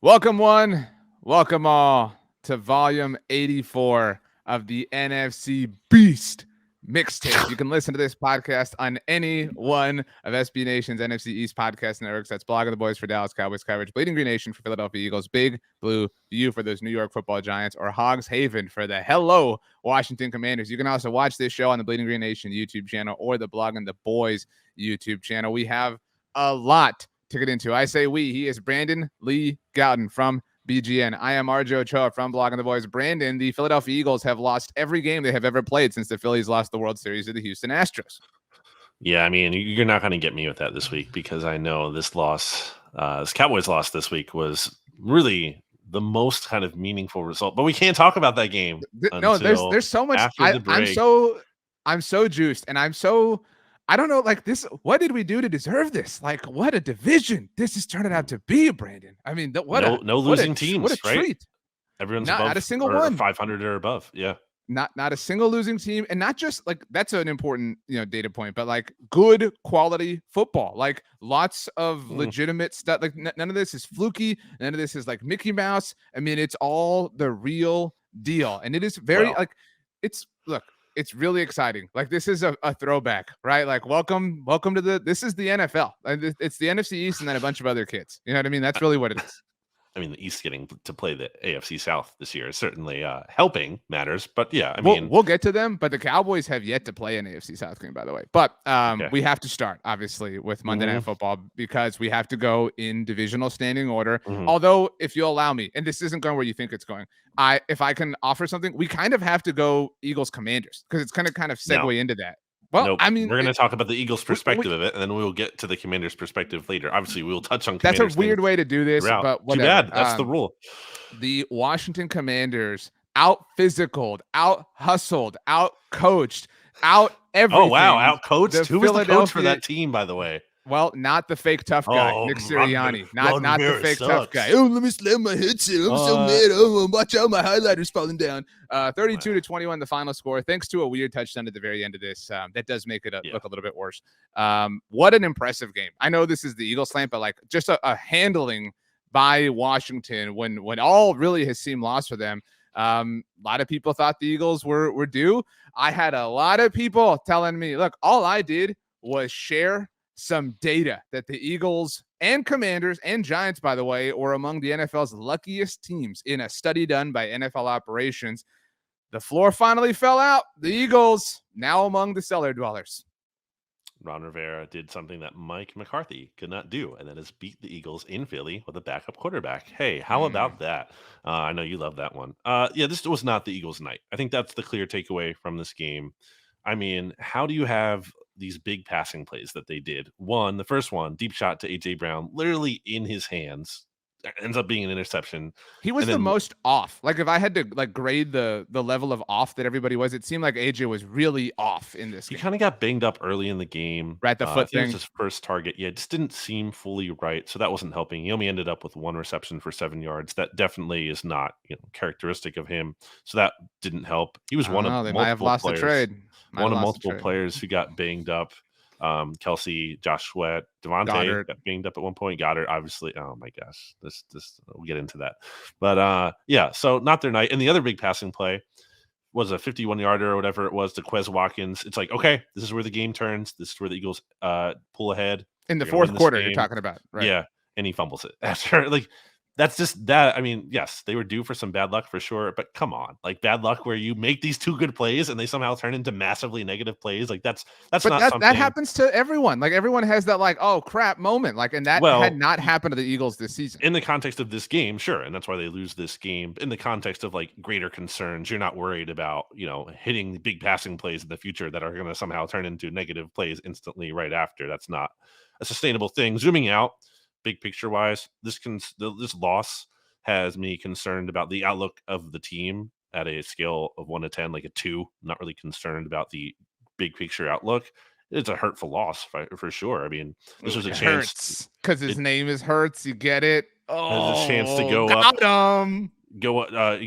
Welcome one, welcome all to volume 84 of the NFC Beast Mixtape. You can listen to this podcast on any one of SB Nation's NFC East podcast networks. That's Blogging the Boys for Dallas Cowboys coverage, Bleeding Green Nation for Philadelphia Eagles, Big Blue View for those New York Football Giants, or Hogs Haven for the Hello Washington Commanders. You can also watch this show on the Bleeding Green Nation YouTube channel or the Blogging the Boys YouTube channel. We have a lot to get into. I say we. He is Brandon Lee Gowton from BGN. I am RJ Ochoa from Blogging the Boys. Brandon, the Philadelphia Eagles have lost every game they have ever played since the Phillies lost the World Series to the Houston Astros. Yeah, I mean, you're not going to get me with that this week because I know this loss, this Cowboys loss this week was really the most kind of meaningful result. But we can't talk about that game. No, there's so much. I'm so juiced, and I don't know, like this. What did we do to deserve this? Like, what a division this is turning out to be, Brandon. I mean, no losing teams, what a right? treat. Everyone's not a single one, 500 or above. Yeah, not a single losing team, and not just like that's an important data point, but like good quality football, like lots of legitimate stuff. Like none of this is fluky. None of this is like Mickey Mouse. I mean, it's all the real deal, and it is very it's really exciting. Like this is a throwback, right? Like welcome to this is the NFL. It's the NFC East and then a bunch of other kids. You know what I mean? That's really what it is. I mean, the East getting to play the AFC South this year is certainly helping matters. But yeah, I mean, we'll get to them. But the Cowboys have yet to play an AFC South game, by the way. But we have to start, obviously, with Monday Night Football because we have to go in divisional standing order. Although, if you'll allow me, and this isn't going where you think it's going, if I can offer something, we kind of have to go Eagles Commanders because it's going to kind of segue into that. Well, nope. I mean, we're going to talk about the Eagles' perspective of it, and then we will get to the Commanders' perspective later. Obviously, we will touch on Commanders. That's a weird way to do this, but whatever. Too bad. That's the rule. The Washington Commanders out-physicaled, out-hustled, out-coached, out-everything. Oh, wow. Out-coached? Who was the coach for that team, by the way? Well, not the fake tough guy, Nick Sirianni. Not the fake tough guy. Oh, let me slam my headset. I'm so mad. Oh, watch out, my highlighter's falling down. 32-21, the final score. Thanks to a weird touchdown at the very end of this. That does make it look a little bit worse. What an impressive game. I know this is the Eagles slant, but like just a handling by Washington when all really has seemed lost for them. A lot of people thought the Eagles were due. I had a lot of people telling me, look, all I did was share some data that the Eagles and Commanders and Giants, by the way, were among the NFL's luckiest teams in a study done by NFL Operations. The floor finally fell out. The Eagles now among the cellar dwellers. Ron Rivera did something that Mike McCarthy could not do, and that is beat the Eagles in Philly with a backup quarterback. Hey, how about that? I know you love that one. This was not the Eagles' night. I think that's the clear takeaway from this game. I mean, how do you have these big passing plays that they did? One, the first one, deep shot to AJ Brown, literally in his hands, ends up being an interception. He was the most off. Like if I had to like grade the level of off that everybody was, it seemed like AJ was really off in this game. He kind of got banged up early in the game. Right, the foot thing. It was his first target. Yeah, it just didn't seem fully right. So that wasn't helping. He only ended up with one reception for 7 yards. That definitely is not characteristic of him. So that didn't help. He was one of multiple might have lost players. The trade. One of multiple players who got banged up. Kelsey, Josh Sweat, Devontae got banged up at one point. Goddard, obviously. Oh my gosh, this we'll get into that. But so not their night. And the other big passing play was a 51-yarder or whatever it was to Quez Watkins. It's like, okay, this is where the game turns. This is where the Eagles pull ahead in the fourth quarter. You're talking about, right? Yeah, and he fumbles it after That's just that. I mean, yes, they were due for some bad luck for sure, but come on, like bad luck where you make these two good plays and they somehow turn into massively negative plays. Like that's not something that happens to everyone. Like everyone has that like, oh crap moment. Like, and that had not happened to the Eagles this season. In the context of this game, sure, and that's why they lose this game. In the context of like greater concerns, you're not worried about hitting big passing plays in the future that are going to somehow turn into negative plays instantly right after. That's not a sustainable thing. Zooming out. Big picture wise, this loss has me concerned about the outlook of the team at a scale of 1 to 10, like a 2. I'm not really concerned about the big picture outlook. It's a hurtful loss for sure. I mean, this was a chance because his name is Hurts. You get it. There's a chance to go up,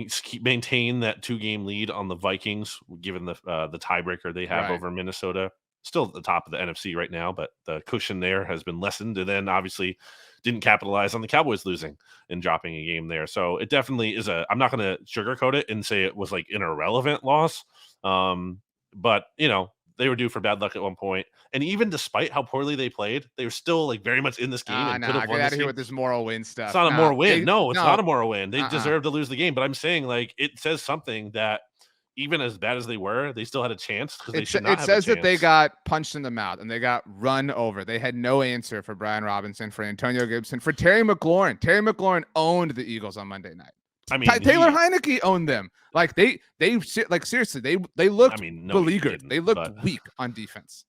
maintain that 2-game lead on the Vikings, given the tiebreaker they have over Minnesota. Still at the top of the NFC right now, but the cushion there has been lessened. And then obviously didn't capitalize on the Cowboys losing and dropping a game there. So it definitely is I'm not going to sugarcoat it and say it was like an irrelevant loss. But they were due for bad luck at one point. And even despite how poorly they played, they were still like very much in this game and could have won get out this of here game. with this moral win stuff. It's not a moral win. No, it's not a moral win. They deserve to lose the game. But I'm saying like it says something that even as bad as they were, they still had a chance because they should not have a chance. It says that they got punched in the mouth and they got run over. They had no answer for Brian Robinson, for Antonio Gibson, for Terry McLaurin. Terry McLaurin owned the Eagles on Monday night. I mean, Taylor Heineke owned them. Like they like seriously, they looked beleaguered. They looked weak on defense.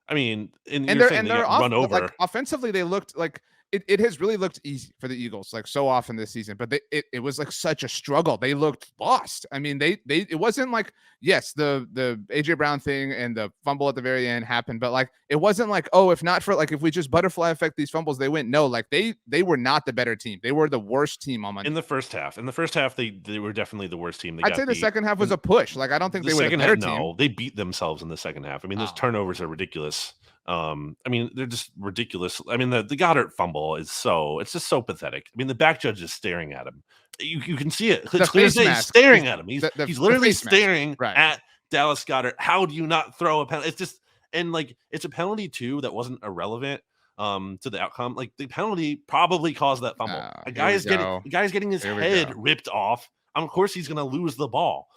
I mean, and they're run over. Like offensively, they looked like it has really looked easy for the Eagles like so often this season, but it was like such a struggle. They looked lost. I mean, it wasn't like, yes, the AJ Brown thing and the fumble at the very end happened, but like it wasn't like, oh, if not for like if we just butterfly effect these fumbles, they win. No, like they were not the better team. They were the worst team on Monday. In the first half, they were definitely the worst team. I'd say the second half was a push. Like I don't think they were the better team. No, they beat themselves in the second half. I mean, those turnovers are ridiculous. I mean, they're just ridiculous. I mean, the Goddard fumble it's just so pathetic. I mean, the back judge is staring at him. You can see it. It's clear he's staring at him. He's literally staring at Dallas Goedert. How do you not throw a penalty? It's just, and like it's a penalty too that wasn't irrelevant to the outcome. Like the penalty probably caused that fumble. A guy is getting his head ripped off. Of course, he's going to lose the ball.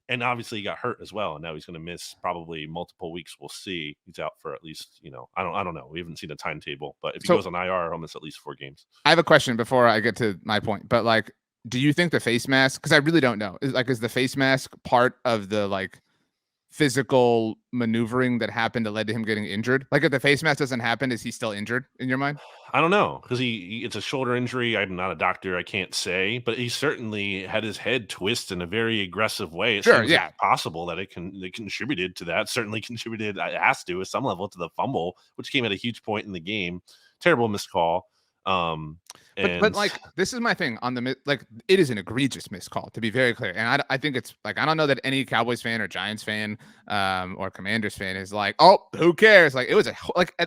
And obviously he got hurt as well. And now he's going to miss probably multiple weeks. We'll see. He's out for at least, I don't know. We haven't seen a timetable, but if he goes on IR, he'll miss at least 4 games. I have a question before I get to my point, but like, do you think the face mask, because I really don't know, is the face mask part of the like physical maneuvering that happened that led to him getting injured? Like if the face mask doesn't happen, is he still injured in your mind? I don't know, because it's a shoulder injury. I'm not a doctor. I can't say, but he certainly had his head twist in a very aggressive way. It seems like possible that it contributed to that. Certainly contributed, it has to, at some level, to the fumble, which came at a huge point in the game. Terrible missed call. But like this is my thing on the like it is an egregious missed call, to be very clear, and I think it's like I don't know that any Cowboys fan or Giants fan or Commanders fan is like, oh, who cares? Like it was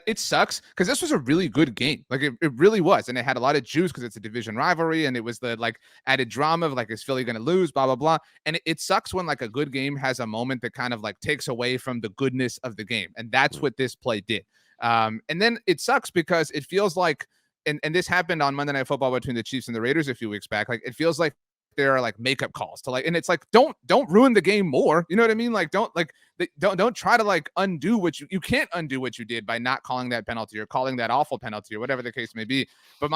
it sucks because this was a really good game, like it really was, and it had a lot of juice because it's a division rivalry, and it was the like added drama of like is Philly going to lose, blah blah blah, and it sucks when like a good game has a moment that kind of like takes away from the goodness of the game, and that's what this play did. And then it sucks because it feels like. And this happened on Monday Night Football between the Chiefs and the Raiders a few weeks back. Like it feels like there are like makeup calls to like, and it's like don't ruin the game more. You know what I mean? Like don't try to like undo what you can't undo what you did by not calling that penalty or calling that awful penalty or whatever the case may be. But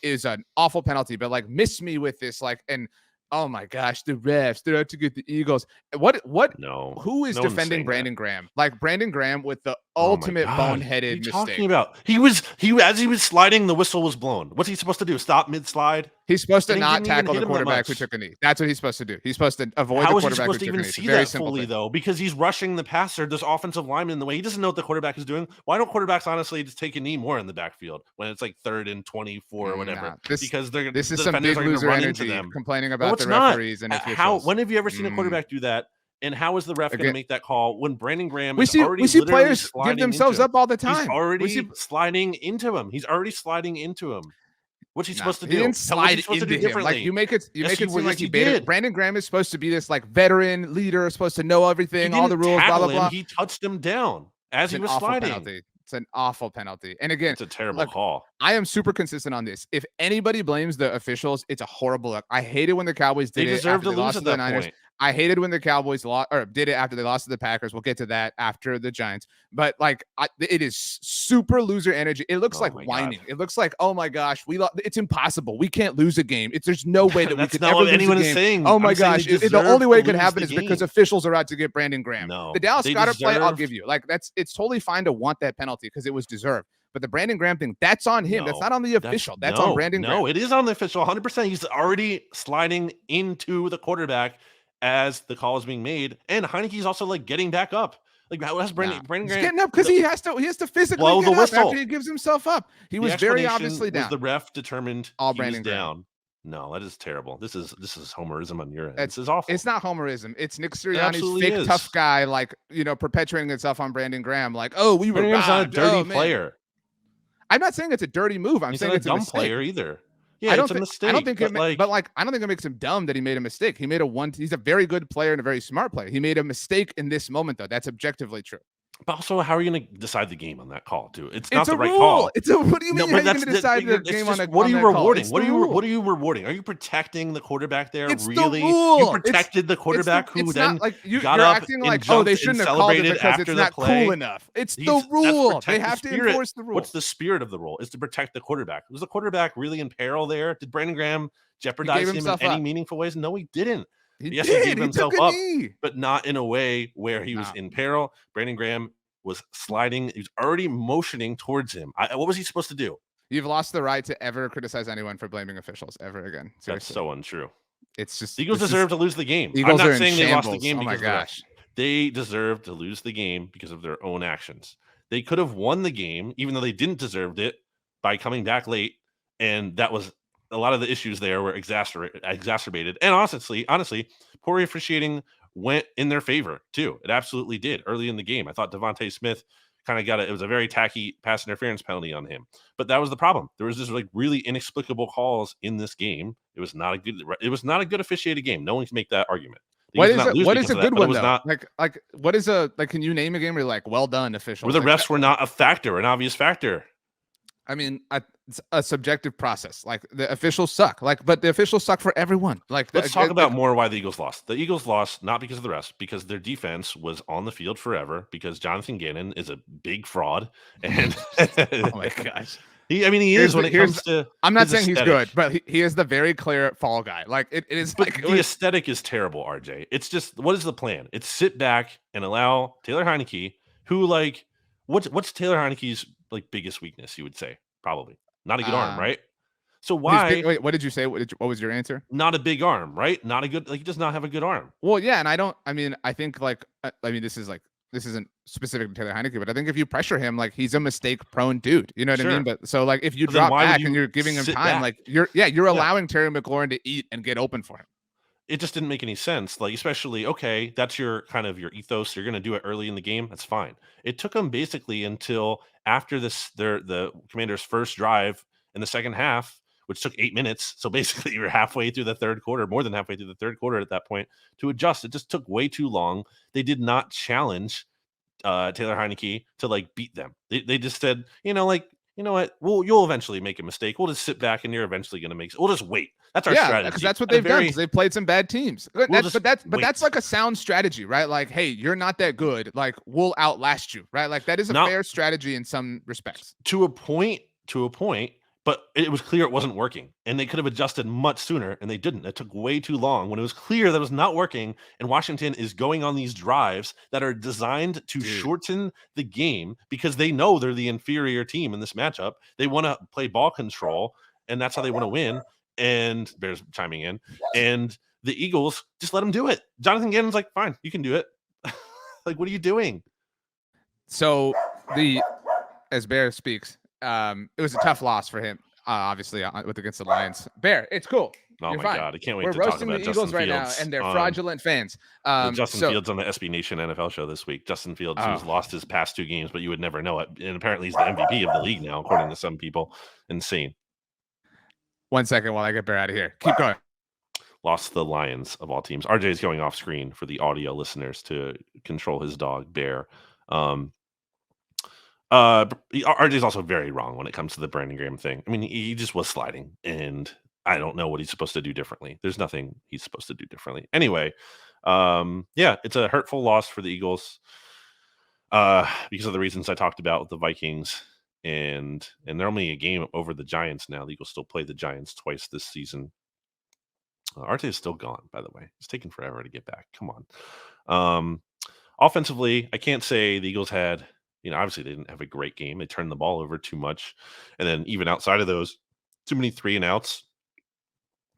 is an awful penalty, but like miss me with this like and. Oh my gosh, the refs, they're out to get the Eagles. Who is defending Brandon Graham? Like Brandon Graham with the ultimate boneheaded mistake. Talking about? He was as he was sliding, the whistle was blown. What's he supposed to do? Stop mid-slide? He's supposed to not tackle the quarterback who took a knee. That's what he's supposed to do. He's supposed to avoid the quarterback who took a knee. How is he supposed to even see that fully, though? Because he's rushing the passer. There's offensive lineman in the way. He doesn't know what the quarterback is doing. Why don't quarterbacks honestly just take a knee more in the backfield when it's like 3rd and 24 or whatever? Because this is some big loser energy complaining about the referees and officials. When have you ever seen a quarterback do that? And how is the ref going to make that call when Brandon Graham we see players give themselves up all the time? He's already sliding into him. What's he supposed to do? He didn't slide into him. Like you make it seem like he did. Brandon Graham is supposed to be this like veteran leader, supposed to know everything, all the rules, blah blah blah. He touched him down as he was sliding. Penalty. It's an awful penalty. And again, it's a terrible call. I am super consistent on this. If anybody blames the officials, it's a horrible look. I hated when the Cowboys did it. They deserve to lose at that point. I hated when the Cowboys did it after they lost to the Packers. We'll get to that after the Giants. But like, it is super loser energy. It looks like whining. God. It looks like, oh my gosh, it's impossible. We can't lose a game. There's no way that we could ever lose a game. That's not what anyone is saying. Oh my gosh, the only way it could happen is because officials are out to get Brandon Graham. No, the Dallas Goedert play, I'll give you. Like it's totally fine to want that penalty because it was deserved. But the Brandon Graham thing, that's on him. That's not on the official. That's on Brandon Graham. No, it is on the official. 100%. He's already sliding into the quarterback as the call is being made, and Heineke's also like getting back up. Like how has Brandon Graham getting up because he has to physically blow the whistle after he gives himself up. He was very obviously down. The ref determined all Brandon down. No, that is terrible. This is homerism on your end. This is awful. It's not homerism. It's Nick Sirianni's fake tough guy, like perpetuating itself on Brandon Graham. Like, oh, we were not a dirty player. I'm not saying it's a dirty move. I'm He's saying not a it's a dumb mistake. player either. Yeah, it's a mistake. I don't think but I don't think it makes him dumb that he made a mistake. He's a very good player and a very smart player. He made a mistake in this moment, though. That's objectively true. But also, how are you going to decide the game on that call, too? It's not It's the a right rule. call. What do you mean? How are you going to decide the game on a What are you on that call? rewarding? It's What the are you rule. what are you rewarding? Are you protecting the quarterback there? It's the Really? rule. You protected the quarterback who it's then not like you're got up acting and like, jumped they and shouldn't have called it celebrated because it's after the not play. cool enough. It's the That's rule. protect They the have to spirit. enforce the rule. What's the spirit of the rule? Is to protect the quarterback. Was the quarterback really in peril there? Did Brandon Graham jeopardize him in any meaningful ways? No, he didn't. Yes, he gave himself up, knee. but not in a way where he was in peril. Brandon Graham was sliding. He was already motioning towards him. What was he supposed to do? You've lost the right to ever criticize anyone for blaming officials ever again. Seriously. That's so untrue. It's just the Eagles deserve to lose the game. Eagles I'm are not in saying they lost the shambles. game Oh my because of gosh. they deserve to lose the game because of their own actions. They could have won the game, even though they didn't deserve it, by coming back late. And that was a lot of the issues there were exacerbated. And honestly, poor officiating went in their favor too. It absolutely did early in the game. I thought Devontae Smith kind of got it. It was a very tacky pass interference penalty on him. But that was the problem. There was just like really inexplicable calls in this game. It was not a good officiated game. No one can make that argument. What is a good one though? Can you name a game where you're like, well done, officials? Where the refs were not a factor, an obvious factor. I mean, it's a subjective process. Like the officials suck. But the officials suck for everyone. Let's talk about more why the Eagles lost. The Eagles lost not because of the refs, because their defense was on the field forever. Because Jonathan Gannon is a big fraud, and oh my gosh, he is when it comes to. I'm not saying he's good, but he is the very clear fall guy. Like it is. But the aesthetic is terrible, RJ. It's just, what is the plan? It's sit back and allow Taylor Heineke, who what's Taylor Heineke's biggest weakness, you would say? Probably not a good arm, right? So why? Wait, what did you say? What was your answer? Not a big arm, right? Not a good. He does not have a good arm. Well, yeah, and I think this isn't specific to Taylor Heineke, but I think if you pressure him, he's a mistake-prone dude. You know what I mean? But so if you drop back and you're giving him time, you're allowing Terry McLaurin to eat and get open for him. It just didn't make any sense. Especially, okay, that's your your ethos. You're going to do it early in the game. That's fine. It took them basically until after the Commanders' first drive in the second half, which took 8 minutes. So basically, you're halfway through the third quarter, more than halfway through the third quarter at that point, to adjust. It just took way too long. They did not challenge Taylor Heineke to beat them. They just said, you know what? You'll eventually make a mistake. We'll just sit back and you're eventually going to make. We'll just wait. That's our strategy. Because that's what they've done. Because they've played some bad teams. That's a sound strategy, right? Hey, you're not that good. We'll outlast you, right? That is a fair strategy in some respects. To a point. But it was clear it wasn't working, and they could have adjusted much sooner, and they didn't. It took way too long when it was clear that it was not working, and Washington is going on these drives that are designed to shorten the game because they know they're the inferior team in this matchup. They want to play ball control, and that's how they want to win. And Bears chiming in, and the Eagles just let them do it. Jonathan Gannon's like, fine, you can do it. What are you doing? So as Bear speaks, it was a tough loss for him, obviously, against the Lions. Bear, it's cool. Oh my God, I can't wait We're to talk roasting about the Justin Eagles right Fields now, and they're fraudulent fans. Justin Fields on the SB Nation NFL show this week. Justin Fields, who's lost his past 2 games, but you would never know it. And apparently he's the MVP of the league now, according to some people. Insane. 1 second while I get Bear out of here. Keep going. Lost the Lions of all teams. RJ is going off screen for the audio listeners to control his dog, Bear. RJ is also very wrong when it comes to the Brandon Graham thing. I mean, he just was sliding, and I don't know what he's supposed to do differently. There's nothing he's supposed to do differently. Anyway, it's a hurtful loss for the Eagles because of the reasons I talked about with the Vikings, and they're only a game over the Giants now. The Eagles still play the Giants twice this season. RJ is still gone, by the way. It's taken forever to get back. Come on. Offensively, I can't say the Eagles had, obviously they didn't have a great game. They turned the ball over too much. And then even outside of those, too many 3-and-outs.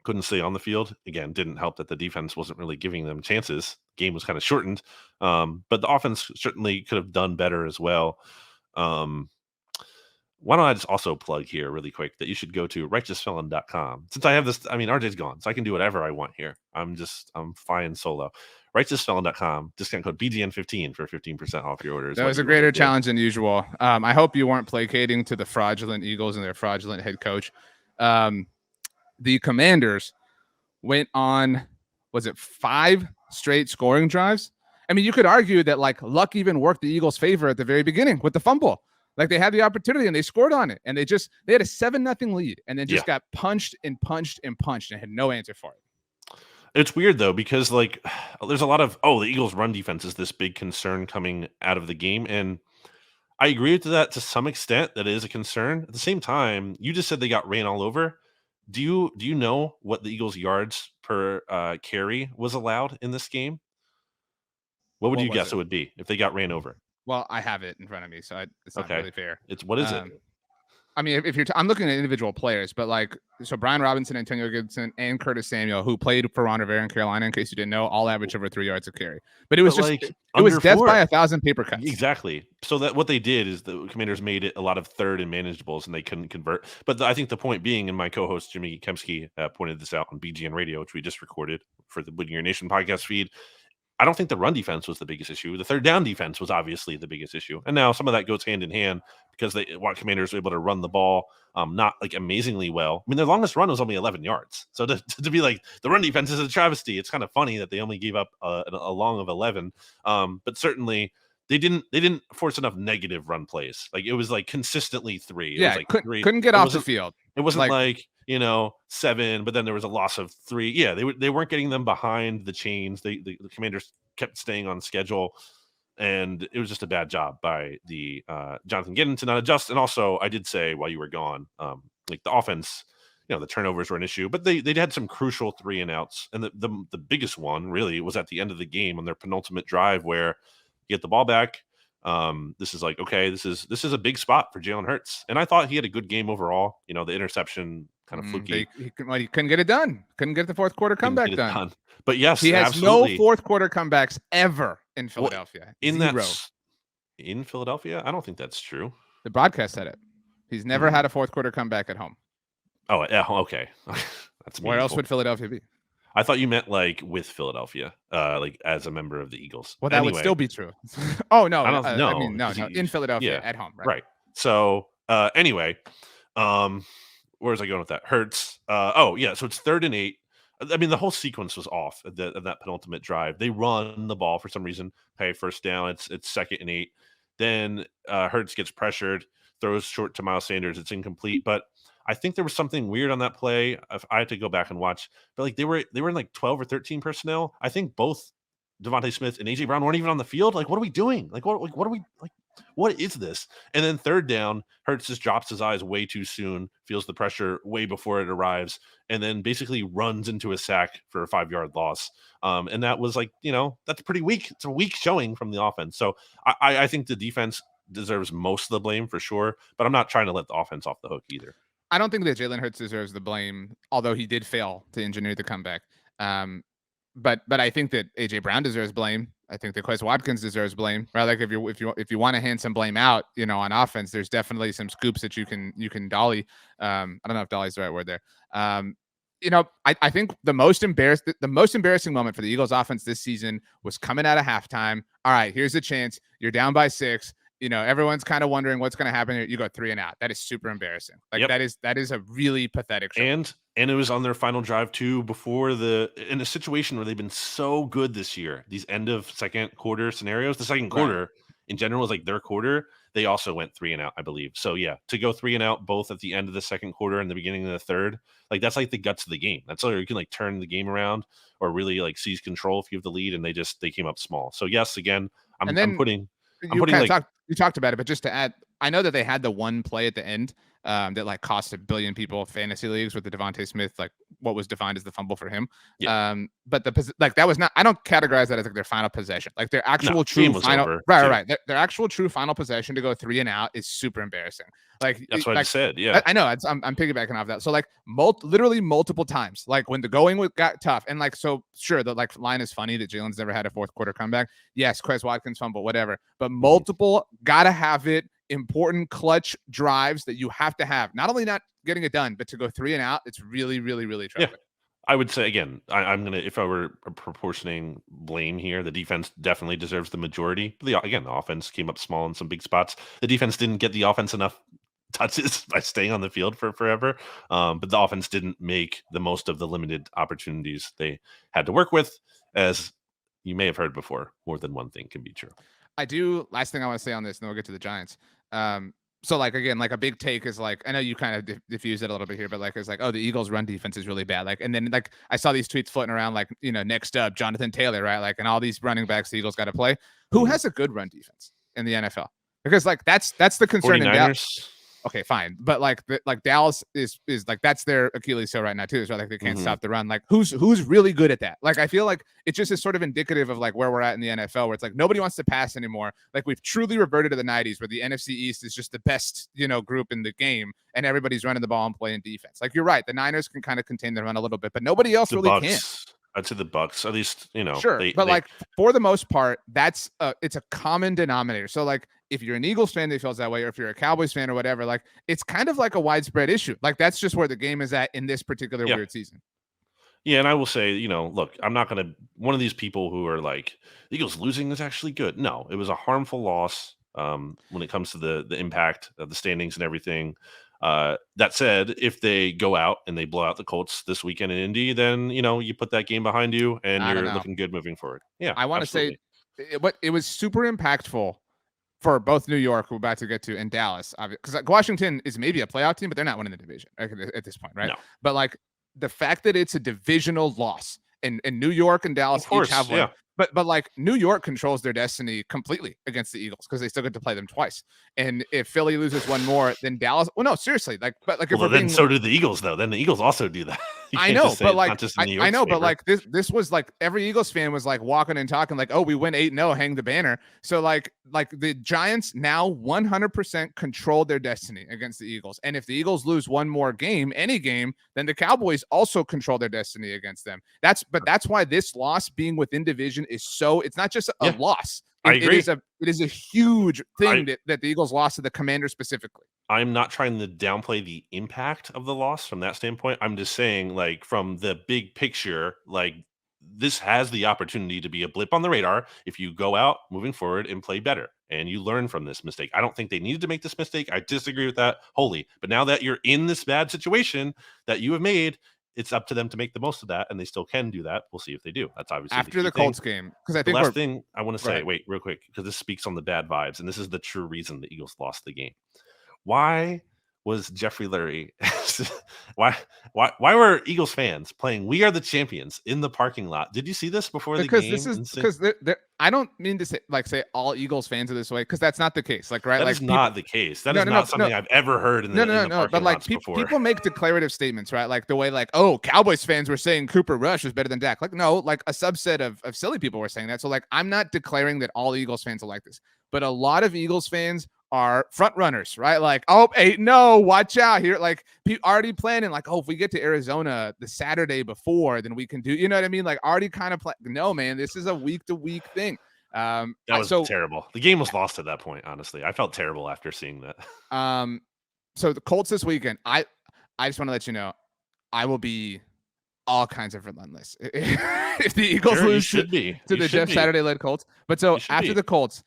Couldn't stay on the field. Again, didn't help that the defense wasn't really giving them chances. Game was kind of shortened. But the offense certainly could have done better as well. Why don't I just also plug here really quick that you should go to righteousfelon.com. Since I have this, RJ's gone, so I can do whatever I want here. I'm flying solo. righteousfelon.com, discount code BGN15 for 15% off your orders. That was a greater challenge than usual. I hope you weren't placating to the fraudulent Eagles and their fraudulent head coach. The Commanders went on, was it 5 straight scoring drives? I mean, you could argue that like luck even worked the Eagles' favor at the very beginning with the fumble. Like they had the opportunity and they scored on it, and they had a 7-0 lead, and then just got punched and had no answer for it. It's weird though, because like there's a lot of the Eagles' run defense is this big concern coming out of the game, and I agree with that to some extent. That is a concern. At the same time, you just said they got ran all over. Do you know what the Eagles' yards per carry was allowed in this game? What would you guess it would be if they got ran over? Well, I have it in front of me, so it's not really fair. What is it? I mean, if you're, I'm looking at individual players, but like, so Brian Robinson, Antonio Gibson, and Curtis Samuel, who played for Ron Rivera in Carolina, in case you didn't know, all average over 3 yards of carry. But it was it was death by 1,000 paper cuts. Exactly. So that what they did is the Commanders made it a lot of third and manageables, and they couldn't convert. But I think the point being, and my co-host Jimmy Kemsky pointed this out on BGN Radio, which we just recorded for the Winning Your Nation podcast feed. I don't think the run defense was the biggest issue. The third down defense was obviously the biggest issue. And now some of that goes hand in hand because Commanders were able to run the ball not like amazingly well. I mean, their longest run was only 11 yards. So to be like the run defense is a travesty. It's kind of funny that they only gave up a long of 11. But certainly they didn't force enough negative run plays. Like it was like consistently 3. It was like 3. Couldn't get off the field. It wasn't like 7, but then there was a loss of 3. Yeah, they weren't getting them behind the chains. The Commanders kept staying on schedule, and it was just a bad job by the Jonathan Giddens to not adjust. And also, I did say while you were gone, like the offense, the turnovers were an issue, but they had some crucial 3 and outs, and the biggest one really was at the end of the game on their penultimate drive where you get the ball back. This is like, okay, this is a big spot for Jalen Hurts. And I thought he had a good game overall. The interception kind of fluky. He couldn't get it done. Couldn't get the fourth quarter comeback done. But yes, he has absolutely. no fourth quarter comebacks ever in Philadelphia. In Philadelphia? I don't think that's true. The broadcast said it. He's never had a fourth quarter comeback at home. Oh, okay. That's where else would Philadelphia be? I thought you meant like with Philadelphia, like as a member of the Eagles. Well, that would still be true. Oh no, no, in Philadelphia at home, right? So anyway, where was I going with that? Hurts. So it's 3rd and 8. I mean, the whole sequence was off of that penultimate drive. They run the ball for some reason. Okay, first down. It's 2nd and 8. Then Hurts gets pressured, throws short to Miles Sanders. It's incomplete, but I think there was something weird on that play. I had to go back and watch, but like they were in like 12 or 13 personnel. I think both Devontae Smith and AJ Brown weren't even on the field. Like, what are we doing? Like, what are we like? What is this? And then 3rd down, Hurts just drops his eyes way too soon, feels the pressure way before it arrives, and then basically runs into a sack for a 5-yard loss. And that was like, that's pretty weak. It's a weak showing from the offense. So I think the defense deserves most of the blame for sure, but I'm not trying to let the offense off the hook either. I don't think that Jalen Hurts deserves the blame, although he did fail to engineer the comeback. But I think that AJ Brown deserves blame. I think that Quez Watkins deserves blame. Right? Like if you want to hand some blame out, on offense, there's definitely some scoops that you can dolly. I don't know if dolly's the right word there. I think the most embarrassing moment for the Eagles offense this season was coming out of halftime. All right, here's a chance. You're down by 6. Everyone's kind of wondering what's going to happen here. You go 3 and out. That is super embarrassing. Like that is a really pathetic show. And it was on their final drive too, in a situation where they've been so good this year. These end of second quarter scenarios, the second quarter in general is like their quarter. They also went 3 and out, I believe. So yeah, to go 3 and out both at the end of the second quarter and the beginning of the third, like that's like the guts of the game. That's where you can like turn the game around or really like seize control if you have the lead. And they came up small. So yes, again, you talked about it, but just to add, I know that they had the one play at the end that like cost 1 billion people fantasy leagues with the Devontae Smith, like what was defined as the fumble for him. Yeah. But that was not. I don't categorize that as like their final possession. Like their actual true final, right. Their actual true final possession to go 3 and out is super embarrassing. Like that's what I said. Yeah, I know. I'm piggybacking off that. So like literally multiple times, like when the going got tough, and like so sure the like line is funny that Jalen's never had a fourth quarter comeback. Yes, Quez Watkins fumble, whatever. But multiple gotta have it. Important clutch drives that you have to have. Not only not getting it done, but to go 3 and out, it's really, really, really troubling. I would say again, I'm gonna if I were proportioning blame here, the defense definitely deserves the majority. The offense came up small in some big spots. The defense didn't get the offense enough touches by staying on the field for forever. But the offense didn't make the most of the limited opportunities they had to work with. As you may have heard before, more than one thing can be true. I do. Last thing I want to say on this, and then we'll get to the Giants. So like again, like a big take is like I know you kind of diffuse it a little bit here, but like it's like oh the Eagles' run defense is really bad. Like and then like I saw these tweets floating around like next up Jonathan Taylor, right? Like and all these running backs the Eagles got to play. Who has a good run defense in the NFL? Because like that's the concern in Dallas. Okay, fine, but like Dallas is like that's their Achilles heel right now too. So like they can't stop the run. Like who's really good at that? Like I feel like it just is sort of indicative of like where we're at in the NFL, where it's like nobody wants to pass anymore. Like we've truly reverted to the '90s, where the NFC East is just the best group in the game, and everybody's running the ball and playing defense. Like you're right, the Niners can kind of contain the run a little bit, but nobody else really can. I'd say the Bucks, at least, Sure, like for the most part, that's it's a common denominator. So like if you're an Eagles fan that feels that way, or if you're a Cowboys fan or whatever, like it's kind of like a widespread issue. Like that's just where the game is at in this particular weird season. Yeah, and I will say, look, I'm not going to one of these people who are like Eagles losing is actually good. No, it was a harmful loss when it comes to the impact of the standings and everything. That said, if they go out and they blow out the Colts this weekend in Indy, then you put that game behind you and you're looking good moving forward. Yeah, I want to say it was super impactful for both New York, who we're about to get to, and Dallas, because like Washington is maybe a playoff team, but they're not winning the division at this point, right? No. But like the fact that it's a divisional loss, and New York and Dallas each have one. Yeah. But like New York controls their destiny completely against the Eagles because they still get to play them twice. And if Philly loses one more, then Dallas. Well, no, seriously. Like, but like, so do the Eagles though. Then the Eagles also do that. I know, but like, I know, but like this was like every Eagles fan was like walking and talking like, oh, we win 8-0, hang the banner. So like the Giants now 100% control their destiny against the Eagles. And if the Eagles lose one more game, any game, then the Cowboys also control their destiny against them. That's why this loss being within division is so. It's not just a loss. I agree. It is a huge thing that the Eagles lost to the Commanders specifically. I'm not trying to downplay the impact of the loss from that standpoint. I'm just saying, like, from the big picture, like, this has the opportunity to be a blip on the radar if you go out moving forward and play better and you learn from this mistake. I don't think they needed to make this mistake. I disagree with that wholly. But now that you're in this bad situation that you have made, it's up to them to make the most of that, and they still can do that. We'll see if they do. That's obviously after the Colts game. Because I think the last thing I want to say, wait, real quick, because this speaks on the bad vibes, and this is the true reason the Eagles lost the game. Why was Jeffrey Lurie? why were Eagles fans playing "We Are the Champions" in the parking lot? Did you see this before the game? Because I don't mean to say all Eagles fans are this way, because that's not the case. Like right, that like is not the case. That is not something I've ever heard in the parking but like before. People make declarative statements, right? Like the way like, oh, Cowboys fans were saying Cooper Rush was better than Dak. Like no, like a subset of silly people were saying that. So like I'm not declaring that all Eagles fans are like this, but a lot of Eagles fans are front runners, right? Like, oh, hey, no, watch out here. Like, already planning, like, oh, if we get to Arizona the Saturday before, then we can do, you know what I mean? Like, already kind of no, man, this is a week-to-week thing. That was terrible. The game was lost at that point, honestly. I felt terrible after seeing that. So the Colts this weekend, I just want to let you know, I will be all kinds of relentless if the Eagles lose to the Jeff Saturday-led Colts. But so after the Colts,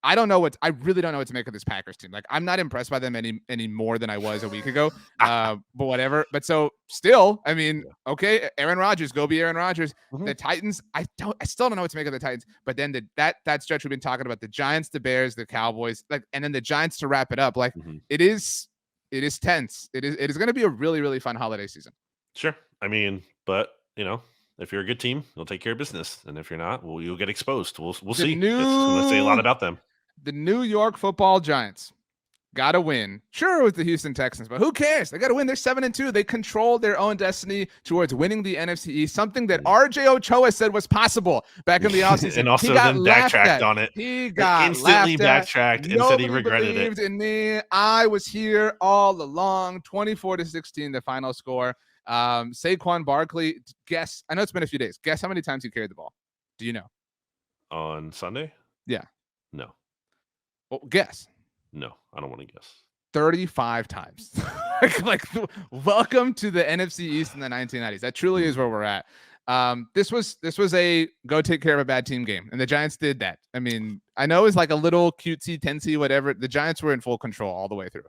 I really don't know what to make of this Packers team. Like, I'm not impressed by them any more than I was a week ago. But whatever. But so still, I mean, okay, Aaron Rodgers, go be Aaron Rodgers. Mm-hmm. The Titans, I still don't know what to make of the Titans. But then that stretch we've been talking about, the Giants, the Bears, the Cowboys, like, and then the Giants to wrap it up. Like, it is tense. It is going to be a really, really fun holiday season. Sure. I mean, but if you're a good team, you'll take care of business, and if you're not, well, you'll get exposed. We'll see. It's going to say a lot about them. The New York Football Giants got to win. Sure, with the Houston Texans, but who cares? They got to win. They're 7-2. They control their own destiny towards winning the NFC East, something that RJ Ochoa said was possible back in the offseason. And also then backtracked on it. He got instantly backtracked and said he regretted it. In me. I was here all along. 24-16, the final score. Saquon Barkley, guess. I know it's been a few days. Guess how many times he carried the ball. Do you know? On Sunday? Yeah. No. Well, guess. No, I don't want to guess. 35 times. like welcome to the NFC East in the 1990s. That truly is where we're at. This was a go take care of a bad team game, and the Giants did that. I mean, I know it's like a little cutesy, tensy, whatever. The Giants were in full control all the way through.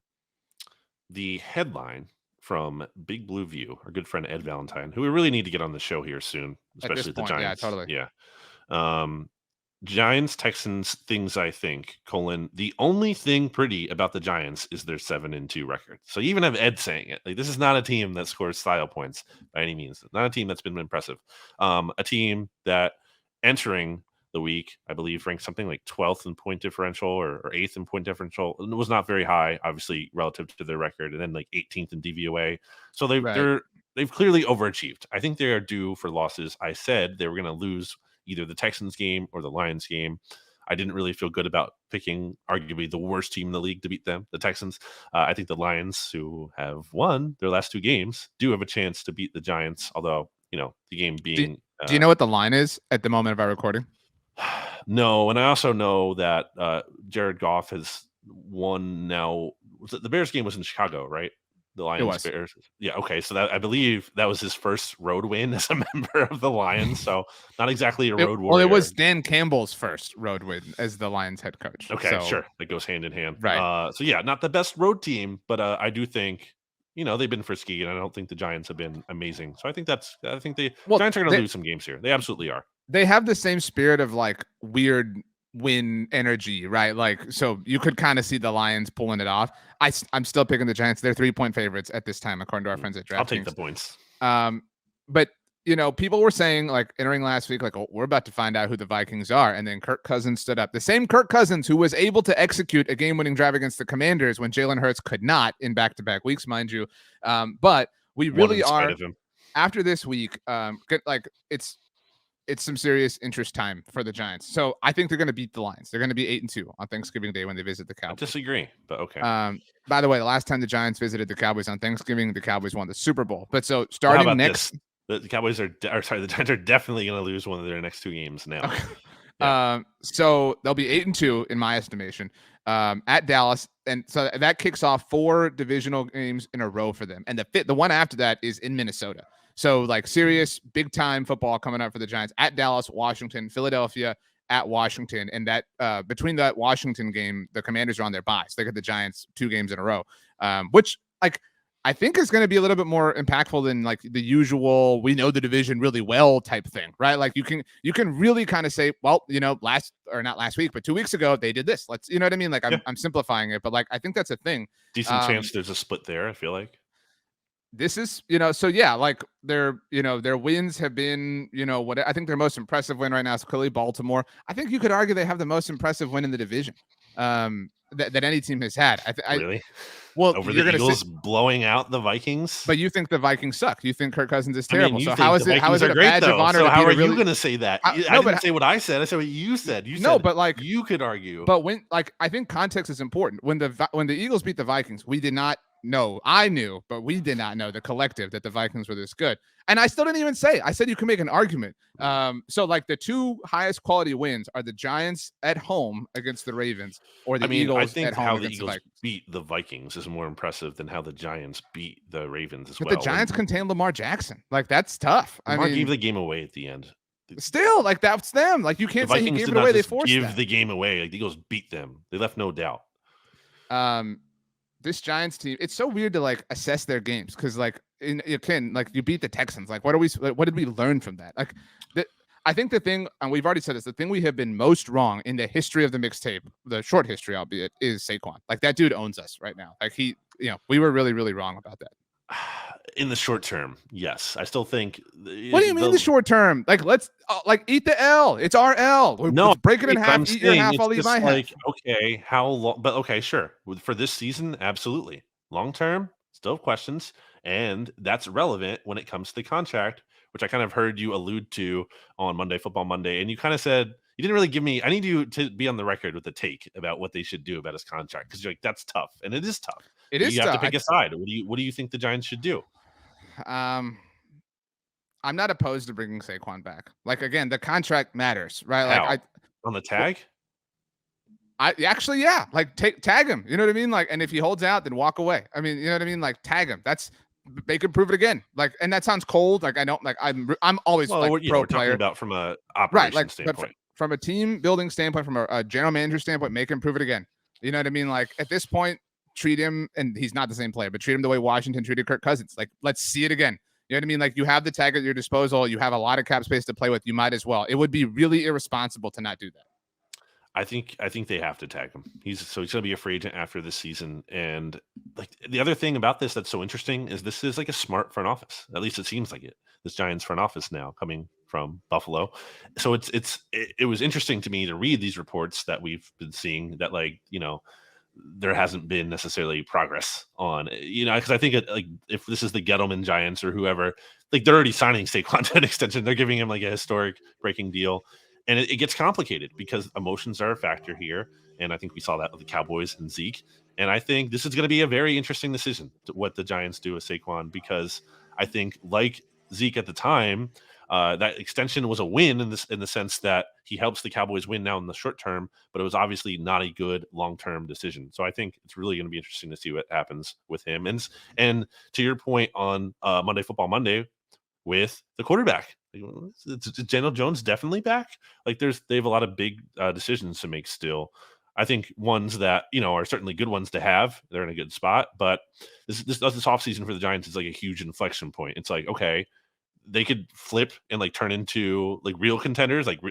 The headline from Big Blue View, our good friend Ed Valentine, who we really need to get on the show here soon, especially the Giants. Yeah, totally. Yeah. Giants, Texans, things I think, the only thing pretty about the Giants is their 7-2 record. So you even have Ed saying it. Like, this is not a team that scores style points by any means. Not a team that's been impressive. A team that entering the week, I believe, ranked something like 12th in point differential or 8th in point differential. It was not very high, obviously, relative to their record, and then like 18th in DVOA. So they've clearly overachieved. I think they are due for losses. I said they were going to lose either the Texans game or the Lions game. I didn't really feel good about picking arguably the worst team in the league to beat them, the Texans. I think the Lions, who have won their last 2 games, do have a chance to beat the Giants, although, the game being... Do you know what the line is at the moment of our recording? No, and I also know that Jared Goff has won now. The Bears game was in Chicago, right? The Lions Bears. Yeah, okay. So I believe that was his first road win as a member of the Lions. So not exactly a road warrior. Well, it was Dan Campbell's first road win as the Lions head coach. Okay, sure. That goes hand in hand. Right. So yeah, not the best road team, but I do think they've been frisky, and I don't think the Giants have been amazing. So I think the Giants are going to lose some games here. They absolutely are. They have the same spirit of like weird win energy, right? Like, so you could kind of see the Lions pulling it off. I'm still picking the Giants. They're 3-point favorites at this time, according to our friends at DraftKings. I'll take the points. But people were saying, like, entering last week, like, oh, we're about to find out who the Vikings are, and then Kirk Cousins stood up. The same Kirk Cousins who was able to execute a game-winning drive against the Commanders when Jalen Hurts could not in back-to-back weeks, mind you. But we really are after this week. It's some serious interest time for the Giants. So I think they're going to beat the Lions. They're going to be 8-2 on Thanksgiving Day when they visit the Cowboys. I disagree, but okay. By the way, the last time the Giants visited the Cowboys on Thanksgiving, the Cowboys won the Super Bowl. But so starting next, the Cowboys the Giants are definitely going to lose one of their next 2 games now. Okay. Yeah. So they'll be 8-2 in my estimation, at Dallas, and so that kicks off 4 divisional games in a row for them. And the one after that is in Minnesota. So like serious big time football coming up for the Giants at Dallas, Washington, Philadelphia, at Washington. And that between that Washington game, the Commanders are on their bye. So they get the Giants 2 games in a row, which like I think is going to be a little bit more impactful than like the usual, we know the division really well type thing, right? Like you can really kind of say, well, not last week, but 2 weeks ago they did this. Let's, you know what I mean? Like I'm simplifying it, but like I think that's a thing. Decent chance there's a split there, I feel like. This is, so yeah, like their wins have been, what I think their most impressive win right now is clearly Baltimore. I think you could argue they have the most impressive win in the division that any team has had. Really? Well, over the Eagles blowing out the Vikings. But you think the Vikings suck? You think Kirk Cousins is terrible? So how is it a badge of honor? So how are you going to say that? I didn't say what I said. I said what you said. But like you could argue. But when I think context is important. When the Eagles beat the Vikings, we did not know. I knew, but we did not know the collective that the Vikings were this good. And I still didn't even say. I said you can make an argument. So like the 2 highest quality wins are the Giants at home against the Ravens, or the Eagles I think at home how against the Eagles the Vikings. Beat the Vikings is more impressive than how the Giants beat the Ravens as well. But the Giants contain Lamar Jackson. Like that's tough. Lamar gave the game away at the end. Still, like that's them. Like you can't say he gave it away. They forced the game away. Like the Eagles beat them. They left no doubt. This Giants team, it's so weird to like assess their games because like you beat the Texans. Like what did we learn from that? Like I think the thing, and we've already said this, the thing we have been most wrong in the history of the mixtape, the short history albeit, is Saquon. Like that dude owns us right now. Like we were really, really wrong about that. In the short term, yes. I still think. What do you mean the short term? Like let's eat the L. It's our L. Let's break it in half. Eat your half. I'll eat my half. Okay, how long? But okay, sure. For this season, absolutely. Long term, still have questions, and that's relevant when it comes to the contract, which I kind of heard you allude to on Monday Football Monday, and you kind of said you didn't really give me. I need you to be on the record with the take about what they should do about his contract because you're like that's tough, and it is tough. You have to pick a side. What do you think the Giants should do? I'm not opposed to bringing Saquon back. Like again, the contract matters, right? How? On the tag. Yeah. Like tag him. You know what I mean? Like, and if he holds out, then walk away. I mean, you know what I mean? Like tag him. They could prove it again. Like, and that sounds cold. Like I don't like. I'm always Well, like we're pro talking player, about from a right? operation Like, but standpoint. from a team building standpoint, from a general manager standpoint, make him prove it again. You know what I mean? Like at this point, treat him, and he's not the same player, but treat him the way Washington treated Kirk Cousins. Like, let's see it again. You know what I mean? Like you have the tag at your disposal. You have a lot of cap space to play with. You might as well. It would be really irresponsible to not do that. I think they have to tag him. He's going to be a free agent after this season. And like the other thing about this that's so interesting is this is like a smart front office. At least it seems like it. This Giants front office now coming from Buffalo. So it was interesting to me to read these reports that we've been seeing that like, you know, there hasn't been necessarily progress on, you know, because I think like if this is the Gettleman Giants or whoever, like they're already signing Saquon to an extension. They're giving him like a historic breaking deal. And it gets complicated because emotions are a factor here. And I think we saw that with the Cowboys and Zeke. And I think this is going to be a very interesting decision to what the Giants do with Saquon, because I think like Zeke at the time, that extension was a win in the sense that he helps the Cowboys win now in the short term, but it was obviously not a good long-term decision. So I think it's really going to be interesting to see what happens with him. And to your point on Monday Football Monday with the quarterback, is Daniel Jones definitely back? Like they have a lot of big decisions to make still. I think ones that, you know, are certainly good ones to have. They're in a good spot, but this offseason for the Giants is like a huge inflection point. It's like, okay, they could flip and like turn into like real contenders, like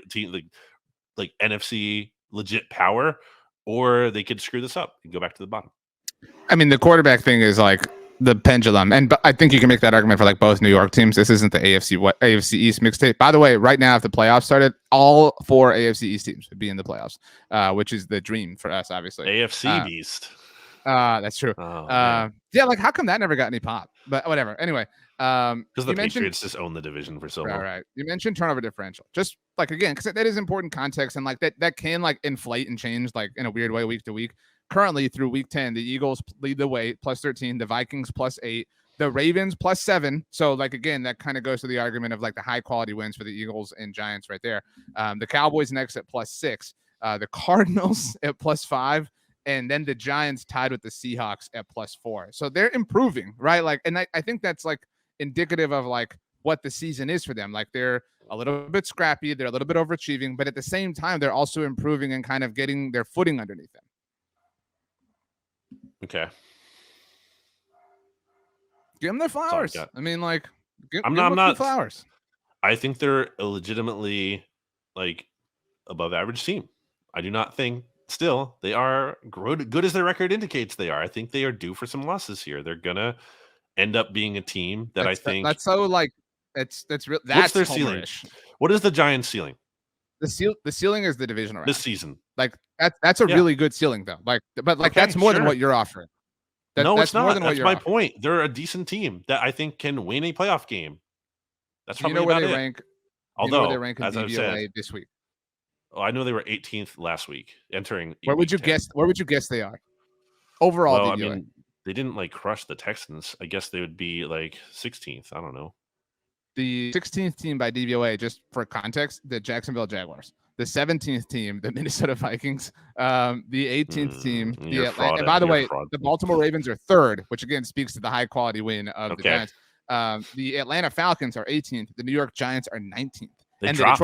NFC legit power, or they could screw this up and go back to the bottom. I mean, the quarterback thing is like the pendulum, and I think you can make that argument for like both New York teams. This isn't the AFC East mixtape. By the way, right now, if the playoffs started, all 4 AFC East teams would be in the playoffs, which is the dream for us, obviously. AFC Beast. That's true. Yeah, like how come that never got any pop? But whatever. Anyway, because the Patriots just own the division for so long. Right. You mentioned turnover differential, just like again, because that is important context, and like that can like inflate and change like in a weird way week to week. Currently, through week 10, the Eagles lead the way, plus 13, the Vikings plus 8, the Ravens plus 7. So, like, again, that kind of goes to the argument of like the high quality wins for the Eagles and Giants right there. The Cowboys next at plus 6, the Cardinals at plus 5, and then the Giants tied with the Seahawks at plus 4. So they're improving, right? Like, and I think that's like indicative of like what the season is for them. Like, they're a little bit scrappy, they're a little bit overachieving, but at the same time, they're also improving and kind of getting their footing underneath them. Okay. Give them their flowers. I mean, like, give I'm them not flowers. I think they're a legitimately like above average team. I do not think still they are good as their record indicates they are. I think they are due for some losses here. They're gonna end up being a team that I think that's so like that's real. What's their homerish. ceiling? What is the Giants' ceiling? The ceiling is the division round this season. Like that's a really good ceiling though. Like, but like okay, that's more than what you're offering. No, that's it's not. More than that's what you're my offering. point. They're a decent team that I think can win a playoff game. That's probably where about they it. rank. Although, where they rank in as I've DVOA said, this week. Oh, I know they were 18th last week, entering. Where would you 10. guess? Where would you guess they are? Overall, well, DVOA. I mean, they didn't like crush the Texans. I guess they would be like 16th. I don't know. The 16th team by DVOA, just for context, the Jacksonville Jaguars. The 17th team, the Minnesota Vikings. The 18th team, the Atlanta. And by the way, the Baltimore Ravens are 3rd, which again speaks to the high quality win of the Giants. The Atlanta Falcons are 18th. The New York Giants are 19th. They dropped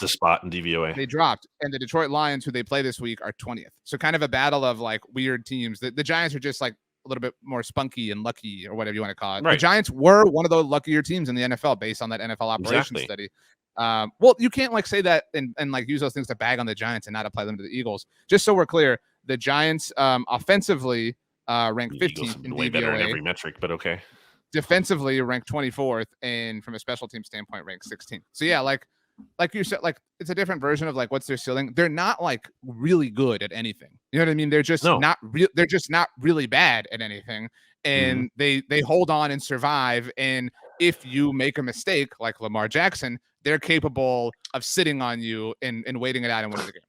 a spot in DVOA. They dropped. And the Detroit Lions, who they play this week, are 20th. So kind of a battle of like weird teams. The Giants are just like a little bit more spunky and lucky, or whatever you want to call it. Right. The Giants were one of the luckier teams in the NFL based on that NFL operations study. Well, you can't like say that and like use those things to bag on the Giants and not apply them to the Eagles. Just so we're clear, the Giants offensively rank 15th in way DVOA. Better in every metric, but okay. Defensively ranked 24th, and from a special team standpoint, ranked 16th. So yeah, like you said, like it's a different version of like what's their ceiling. They're not like really good at anything. You know what I mean? They're just not real. They're just not really bad at anything, and they hold on and survive. And if you make a mistake, like Lamar Jackson, they're capable of sitting on you and waiting it out and winning the game.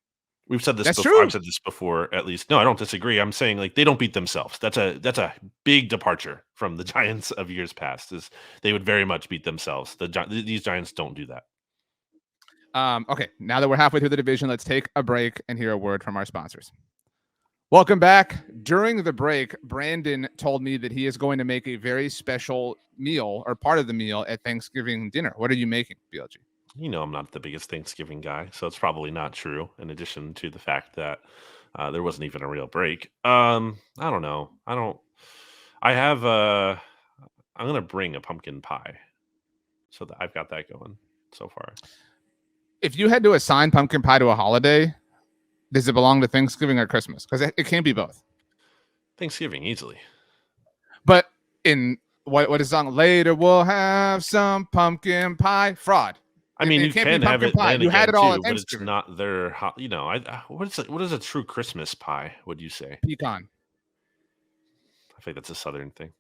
We've said this That's before. True. I've said this before, at least. No, I don't disagree. I'm saying like they don't beat themselves. That's a big departure from the Giants of years past. Is they would very much beat themselves. These Giants don't do that. Okay, now that we're halfway through the division, let's take a break and hear a word from our sponsors. Welcome back. During the break, Brandon told me that he is going to make a very special meal or part of the meal at Thanksgiving dinner. What are you making, BLG? You know, I'm not the biggest Thanksgiving guy, so it's probably not true. In addition to the fact that there wasn't even a real break. I don't know. I don't. I have. I'm gonna bring a pumpkin pie, so that I've got that going so far. If you had to assign pumpkin pie to a holiday, does it belong to Thanksgiving or Christmas? Because it can't be both. Thanksgiving easily. But in what is song? Later we'll have some pumpkin pie. Fraud. I mean, you can't can be have pumpkin it pie. then You had again it all too, at but it's Thanksgiving. not their. You know, what is a true Christmas pie? Would you say? Pecan. I think that's a Southern thing.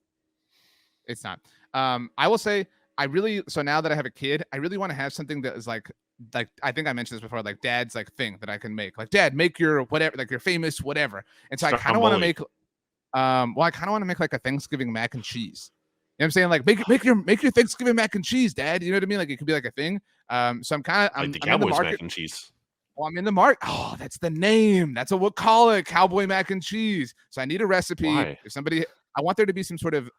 It's not. I will say so now that I have a kid, I really want to have something that is like I think I mentioned this before, like dad's like thing that I can make. Like, Dad, make your whatever, like your famous whatever. And so I kind of want to make I kind of want to make like a Thanksgiving mac and cheese. You know what I'm saying? Like make your Thanksgiving mac and cheese, Dad. You know what I mean? Like it could be like a thing. So I'm kind of like the I'm in the Cowboys market. mac and cheese. Well, I'm in the market. Oh, that's the name. That's what we'll call it. Cowboy mac and cheese. So I need a recipe. Why? If somebody, I want there to be some sort of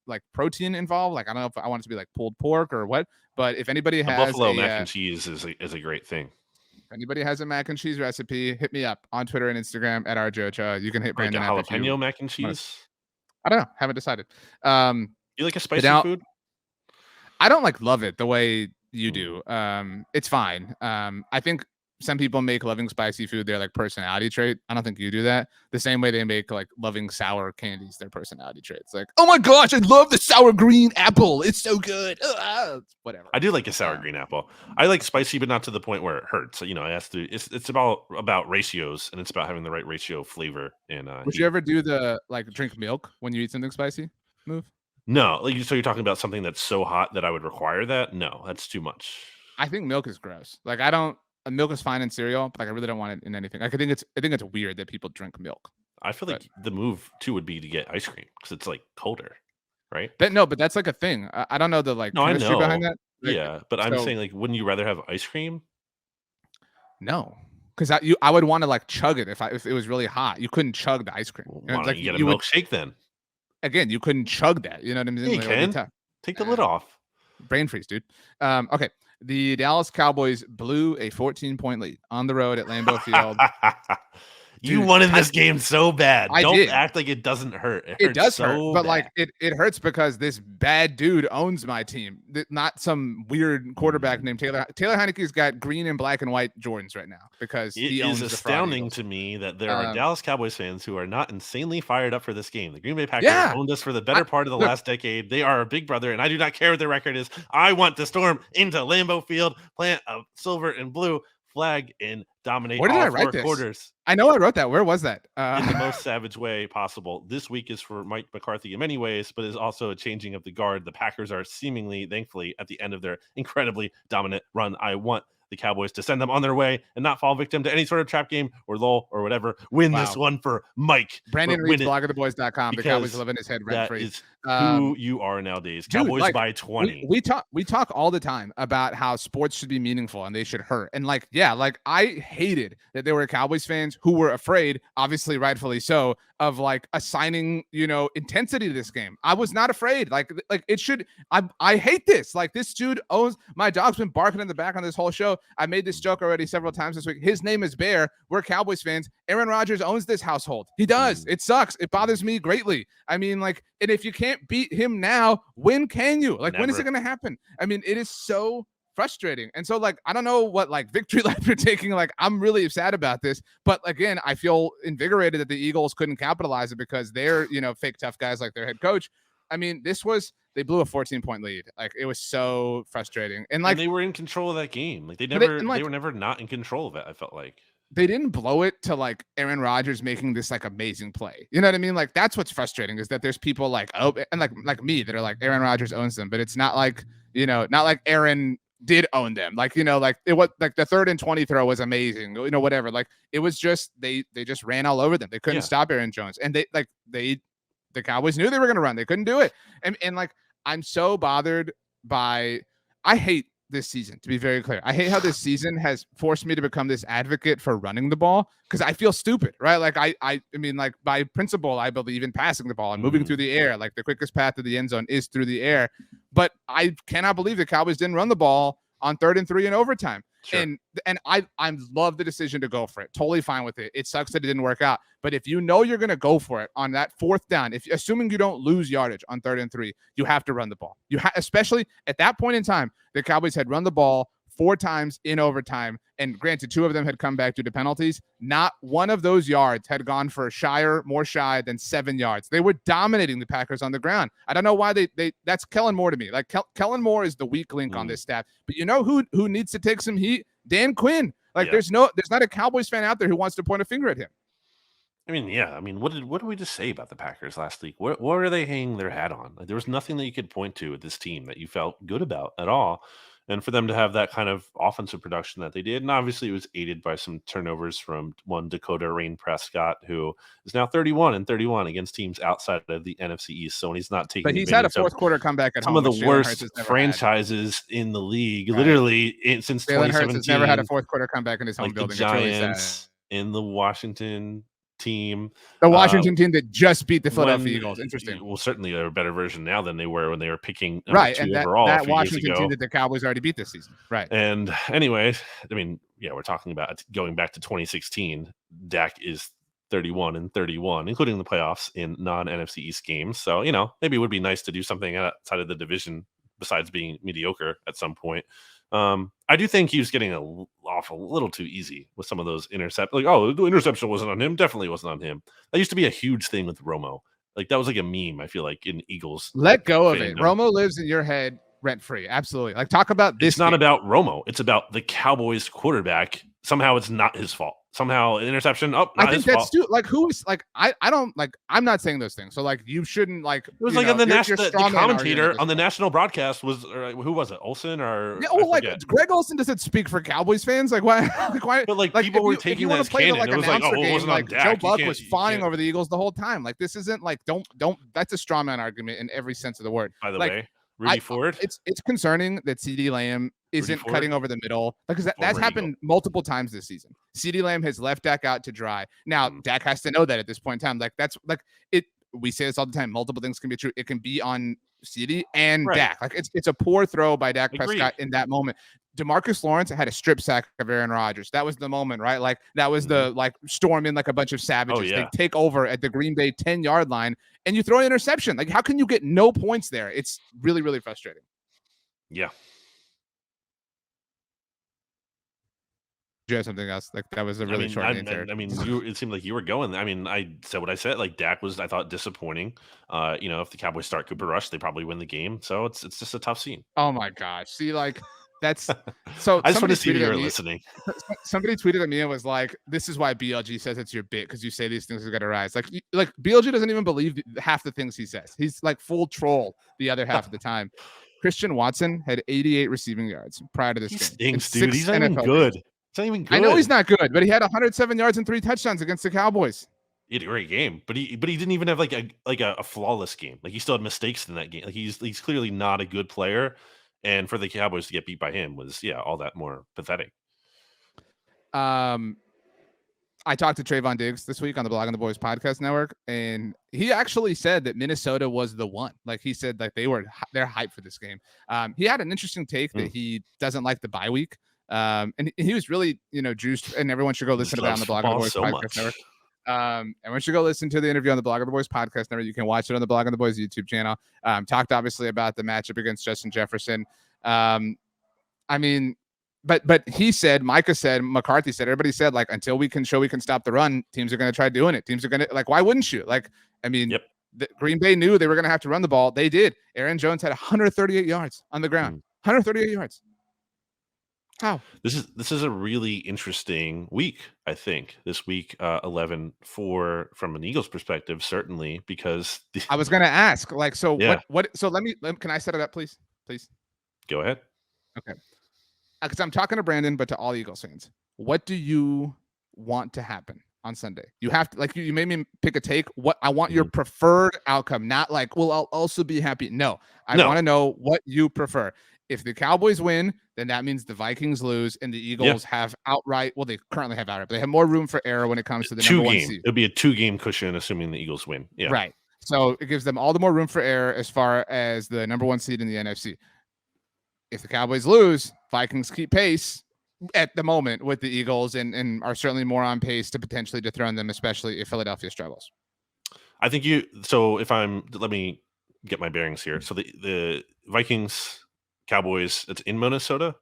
like protein involved. Like I don't know if I want it to be like pulled pork or what. But if anybody has buffalo mac and cheese is a great thing. If anybody has a mac and cheese recipe, hit me up on Twitter and Instagram at RJ Ochoa. You can hit Brandon like a up if you. jalapeno mac and cheese. I don't know. Haven't decided. You like a spicy food? I don't like love it the way you do. It's fine. I think some people make loving spicy food their like personality trait. I don't think you do that. The same way they make like loving sour candies their personality trait. It's like, oh my gosh, I love the sour green apple. It's so good. Whatever. I do like a sour green apple. I like spicy, but not to the point where it hurts. You know, it's about ratios, and it's about having the right ratio of flavor. And would you ever do the like drink milk when you eat something spicy move? No, like so you're talking about something that's so hot that I would require that? No, that's too much. I think milk is gross. Like milk is fine in cereal, but like I really don't want it in anything. Like I think it's weird that people drink milk. I feel like the move too would be to get ice cream because it's like colder, right? But that's like a thing. I don't know the like chemistry behind that. Like, yeah, but I'm saying like, wouldn't you rather have ice cream? No, because I would want to like chug it if it was really hot. You couldn't chug the ice cream. Why don't you get a milkshake then? Again, you couldn't chug that. You know what I mean? Yeah, you can. Take the lid off. Brain freeze, dude. Okay. The Dallas Cowboys blew a 14-point lead on the road at Lambeau Field. You wanted this game so bad. Don't act like it doesn't hurt. It does hurt, but like it hurts because this bad dude owns my team. Not some weird quarterback named Taylor. Taylor Heineke's got green and black and white Jordans right now because he owns is astounding to me that there are Dallas Cowboys fans who are not insanely fired up for this game. The Green Bay Packers owned us for the better part of the last decade. They are a big brother, and I do not care what their record is. I want to storm into Lambeau Field, plant a silver and blue flag, and dominate all four quarters. I know I wrote that. Where was that? In the most savage way possible. This week is for Mike McCarthy in many ways, but is also a changing of the guard. The Packers are seemingly, thankfully, at the end of their incredibly dominant run. I want the Cowboys to send them on their way and not fall victim to any sort of trap game or lull or whatever. Win this one for Mike. Brandon reads blogoftheboys.com. The Cowboys live in his head rent free. Who you are nowadays. Cowboys dude, by 20. We talk all the time about how sports should be meaningful and they should hurt. And like, yeah, like I hated that there were Cowboys fans who were afraid, obviously rightfully so, of like assigning, intensity to this game. I was not afraid. Like it should. I hate this. Like this dude owns my dog's been barking in the back on this whole show. I made this joke already several times this week. His name is Bear. We're Cowboys fans. Aaron Rodgers owns this household. He does. It sucks. It bothers me greatly. I mean, like, and if you can't beat him now, when can you? Like, when is it going to happen? I mean, it is so frustrating. And so, like, I don't know what, like, victory lap you're taking. Like, I'm really sad about this. But, again, I feel invigorated that the Eagles couldn't capitalize it because they're, fake tough guys like their head coach. I mean, they blew a 14-point lead. Like, it was so frustrating. And, like, they were in control of that game. Like, they were never not in control of it, I felt like. They didn't blow it to like Aaron Rodgers making this like amazing play. You know what I mean? Like that's what's frustrating is that there's people like and like me that are like Aaron Rodgers owns them, but it's not like not like Aaron did own them. Like like it was like the 3rd and 20 throw was amazing. Whatever. Like it was just they just ran all over them. They couldn't stop Aaron Jones, and the Cowboys knew they were going to run. They couldn't do it, and like I'm so bothered by. I hate this season, to be very clear. I hate how this season has forced me to become this advocate for running the ball because I feel stupid, right? Like I mean, like by principle, I believe in passing the ball and moving through the air. Like the quickest path to the end zone is through the air. But I cannot believe the Cowboys didn't run the ball on 3rd and 3 in overtime. Sure. And I love the decision to go for it. Totally fine with it. It sucks that it didn't work out. But if you know you're going to go for it on that 4th down, if assuming you don't lose yardage on 3rd and 3, you have to run the ball. Especially at that point in time, the Cowboys had run the ball 4 times in overtime. And granted, 2 of them had come back due to penalties. Not one of those yards had gone for more shy than 7 yards. They were dominating the Packers on the ground. I don't know why that's Kellen Moore to me. Like Kellen Moore is the weak link on this staff. But you know who needs to take some heat? Dan Quinn. Like there's not a Cowboys fan out there who wants to point a finger at him. I mean, yeah. I mean, what did we just say about the Packers last week? What are they hanging their hat on? Like, there was nothing that you could point to with this team that you felt good about at all. And for them to have that kind of offensive production that they did, and obviously it was aided by some turnovers from one Dakota Rain Prescott, who is now 31-31 against teams outside of the NFC East. So when he's not taking, but he's had a 4th quarter comeback at some home. Some of the worst franchises in the league, right. Literally since Jalen 2017. Hurts has never had a 4th quarter comeback in his home building. The Giants in the Washington team. The Washington team that just beat the Philadelphia Eagles. Interesting. Well, certainly they're a better version now than they were when they were picking right, and that Washington team that the Cowboys already beat this season. Right. And anyway, I mean, yeah, we're talking about going back to 2016. Dak is 31-31, including the playoffs in non-NFC East games. So, maybe it would be nice to do something outside of the division besides being mediocre at some point. I do think he was getting off a little too easy with some of those interceptions. Like, oh, the interception wasn't on him. Definitely wasn't on him. That used to be a huge thing with Romo. Like, that was like a meme, I feel like, in Eagles. Let go of it. Romo lives in your head rent free. Absolutely. Like, talk about this. It's not about Romo. It's about the Cowboys quarterback. Somehow it's not his fault. Somehow an interception. Oh, not I think that's like who is like I don't like I'm not saying those things. So like you shouldn't like. It was like on the commentator on the national broadcast was who was it? Olsen or Greg Olsen doesn't speak for Cowboys fans. Like why? Why? But like people were taking that as canon. It was like, oh, it wasn't on Dak. Joe Buck was fawning over the Eagles the whole time. Like this isn't like don't. That's a straw man argument in every sense of the word. By the way. Rudy Ford. It's concerning that CeeDee Lamb isn't cutting over the middle because that's happened multiple times this season. CeeDee Lamb has left Dak out to dry. Now Dak has to know that at this point in time. Like that's like it. We say this all the time. Multiple things can be true. It can be on CeeDee and Dak. Like it's a poor throw by Dak Prescott in that moment. DeMarcus Lawrence had a strip sack of Aaron Rodgers. That was the moment, right? Like that was the storm in like a bunch of savages. Oh, yeah. They take over at the Green Bay 10-yard line and you throw an interception. Like how can you get no points there? It's really, really frustrating. Yeah. Do you have something else? Like that was a really short answer. I mean, it seemed like you were going. I mean, I said what I said. Like Dak was, I thought, disappointing. If the Cowboys start Cooper Rush, they probably win the game. So it's just a tough scene. Oh my gosh! See, like that's so. I just want to see if you're listening. Somebody tweeted at me and was like, "This is why BLG says it's your bit because you say these things are gonna rise." Like BLG doesn't even believe half the things he says. He's like full troll the other half of the time. Christian Watson had 88 receiving yards prior to this game. Stinks, dude. He's not even good. It's not even good. I know he's not good, but he had 107 yards and 3 touchdowns against the Cowboys. He had a great game, but he didn't even have like a flawless game. Like he still had mistakes in that game. Like he's clearly not a good player, and for the Cowboys to get beat by him was all that more pathetic. I talked to Trayvon Diggs this week on the Blogging the Boys podcast network, and he actually said that Minnesota was the one. Like he said, like they're hyped for this game. He had an interesting take that he doesn't like the bye week. And he was really, juiced, and everyone should go listen to that on the Blogging the Boys podcast network. Everyone should go listen to the interview on the Blogging the Boys podcast network. You can watch it on the Blogging the Boys YouTube channel. Talked obviously about the matchup against Justin Jefferson. I mean, but he said, Micah said, McCarthy said, everybody said, like, until we can show we can stop the run, teams are going to try doing it. Teams are going to, like, why wouldn't you? Like, I mean, the Green Bay knew they were going to have to run the ball. They did. Aaron Jones had 138 yards on the ground. 138 yards. How? This is a really interesting week, I think. This week 11 from an Eagles perspective, certainly, because I was going to ask, like, so what so can I set it up, please? Go ahead. Okay. Because I'm talking to Brandon, but to all Eagles fans, what do you want to happen on Sunday? You have to, like, you made me pick a take. What I want your preferred outcome, not like, well, I'll also be happy. No, I want to know what you prefer. If the Cowboys win, then that means the Vikings lose and the Eagles have outright. Well, they currently have outright, but they have more room for error when it comes to the number one seed. It'll be a 2-game cushion, assuming the Eagles win. Yeah, right. So it gives them all the more room for error as far as the number one seed in the NFC. If the Cowboys lose, Vikings keep pace at the moment with the Eagles and are certainly more on pace to potentially dethrone them, especially if Philadelphia struggles. I think let me get my bearings here. So the Vikings, Cowboys, it's in Minnesota.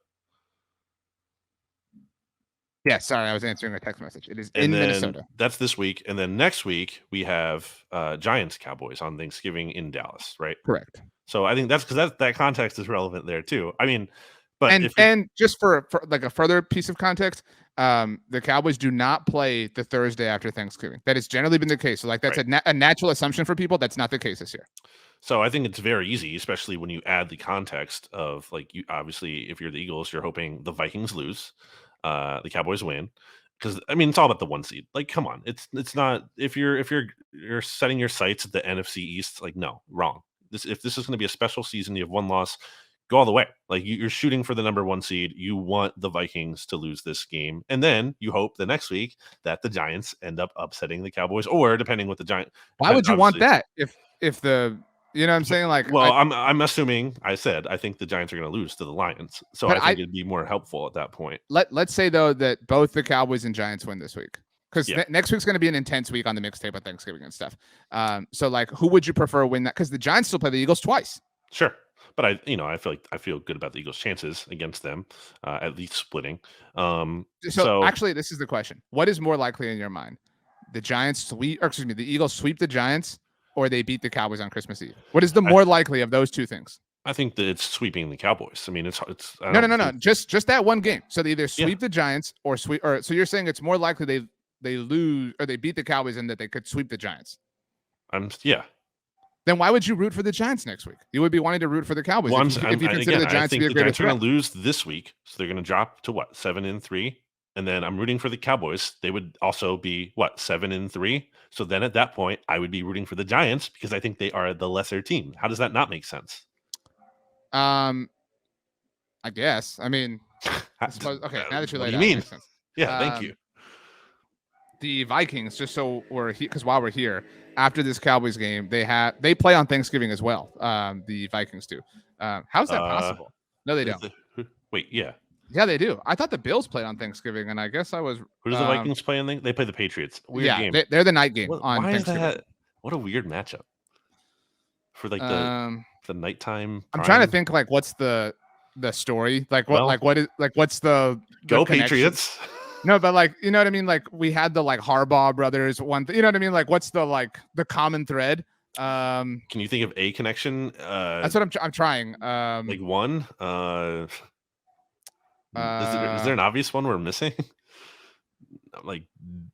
Yeah, sorry, I was answering a text message. It is in Minnesota. That's this week, and then next week we have Giants, Cowboys on Thanksgiving in Dallas, right? Correct. So I think that's because that context is relevant there too. I mean, but and just for like a further piece of context, the Cowboys do not play the Thursday after Thanksgiving. That has generally been the case. So like that's a natural assumption for people. That's not the case this year. So I think it's very easy, especially when you add the context of like you obviously if you're the Eagles, you're hoping the Vikings lose, the Cowboys win. Because I mean, it's all about the one seed. Like, come on, it's not if you're setting your sights at the NFC East. Like, no, wrong. If this is going to be a special season, you have one loss, go all the way. Like you're shooting for the number one seed. You want the Vikings to lose this game, and then you hope the next week that the Giants end up upsetting the Cowboys, or depending what the Giants. Why would you want that if the you know what I'm saying? Like, well, I'm assuming I think the Giants are going to lose to the Lions, so I think it'd be more helpful at that point. Let's say though that both the Cowboys and Giants win this week, because next week's going to be an intense week on the mixtape with Thanksgiving and stuff. So like, who would you prefer win that? Because the Giants still play the Eagles twice. Sure, but I feel good about the Eagles' chances against them, at least splitting. So actually, this is the question: what is more likely in your mind? The Eagles sweep the Giants, or they beat the Cowboys on Christmas Eve? What is the more likely of those two things? I think that it's sweeping the Cowboys. I mean, it's no. Just that one game. So they either sweep the Giants or so you're saying it's more likely they lose or they beat the Cowboys and that they could sweep the Giants. Then why would you root for the Giants next week? You would be wanting to root for the Cowboys if you consider the Giants to be a greater threat. Are going to lose this week, so they're going to drop to 7-3. And then I'm rooting for the Cowboys. They would also be 7-3. So then at that point, I would be rooting for the Giants because I think they are the lesser team. How does that not make sense? I guess. I mean, okay. Now that you laid it out, it makes sense. Yeah, thank you. The Vikings, just so we're here, because while we're here, after this Cowboys game, they play on Thanksgiving as well. The Vikings do. How's that possible? No, they don't. Wait, yeah. Yeah, they do. I thought the Bills played on Thanksgiving, and I guess I was. Who does the Vikings play on? They play the Patriots. Weird game. They're the night game on why Thanksgiving. Is that? What a weird matchup for like the nighttime. I'm trying to think like what's the story like what's the go connection? Patriots. No, but like you know what I mean. Like we had the Harbaugh brothers one. You know what I mean. Like what's the common thread? Can you think of a connection? That's what I'm trying. Like one. Is there an obvious one we're missing? Like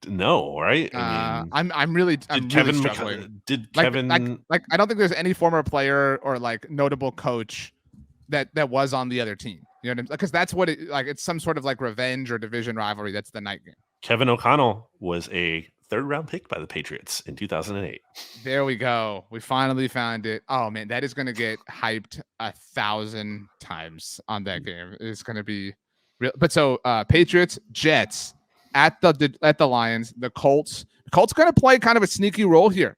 no, right? I mean, I'm really struggling. Did Kevin like I don't think there's any former player or like notable coach that was on the other team. You know what I mean? Because that's what it's some sort of like revenge or division rivalry. That's the night game. Kevin O'Connell was a third-round pick by the Patriots in 2008. There we go. We finally found it. Oh man, that is going to get hyped 1,000 times on that game. It's going to be real. But so Patriots, Jets at the Lions, the Colts. The Colts going to play kind of a sneaky role here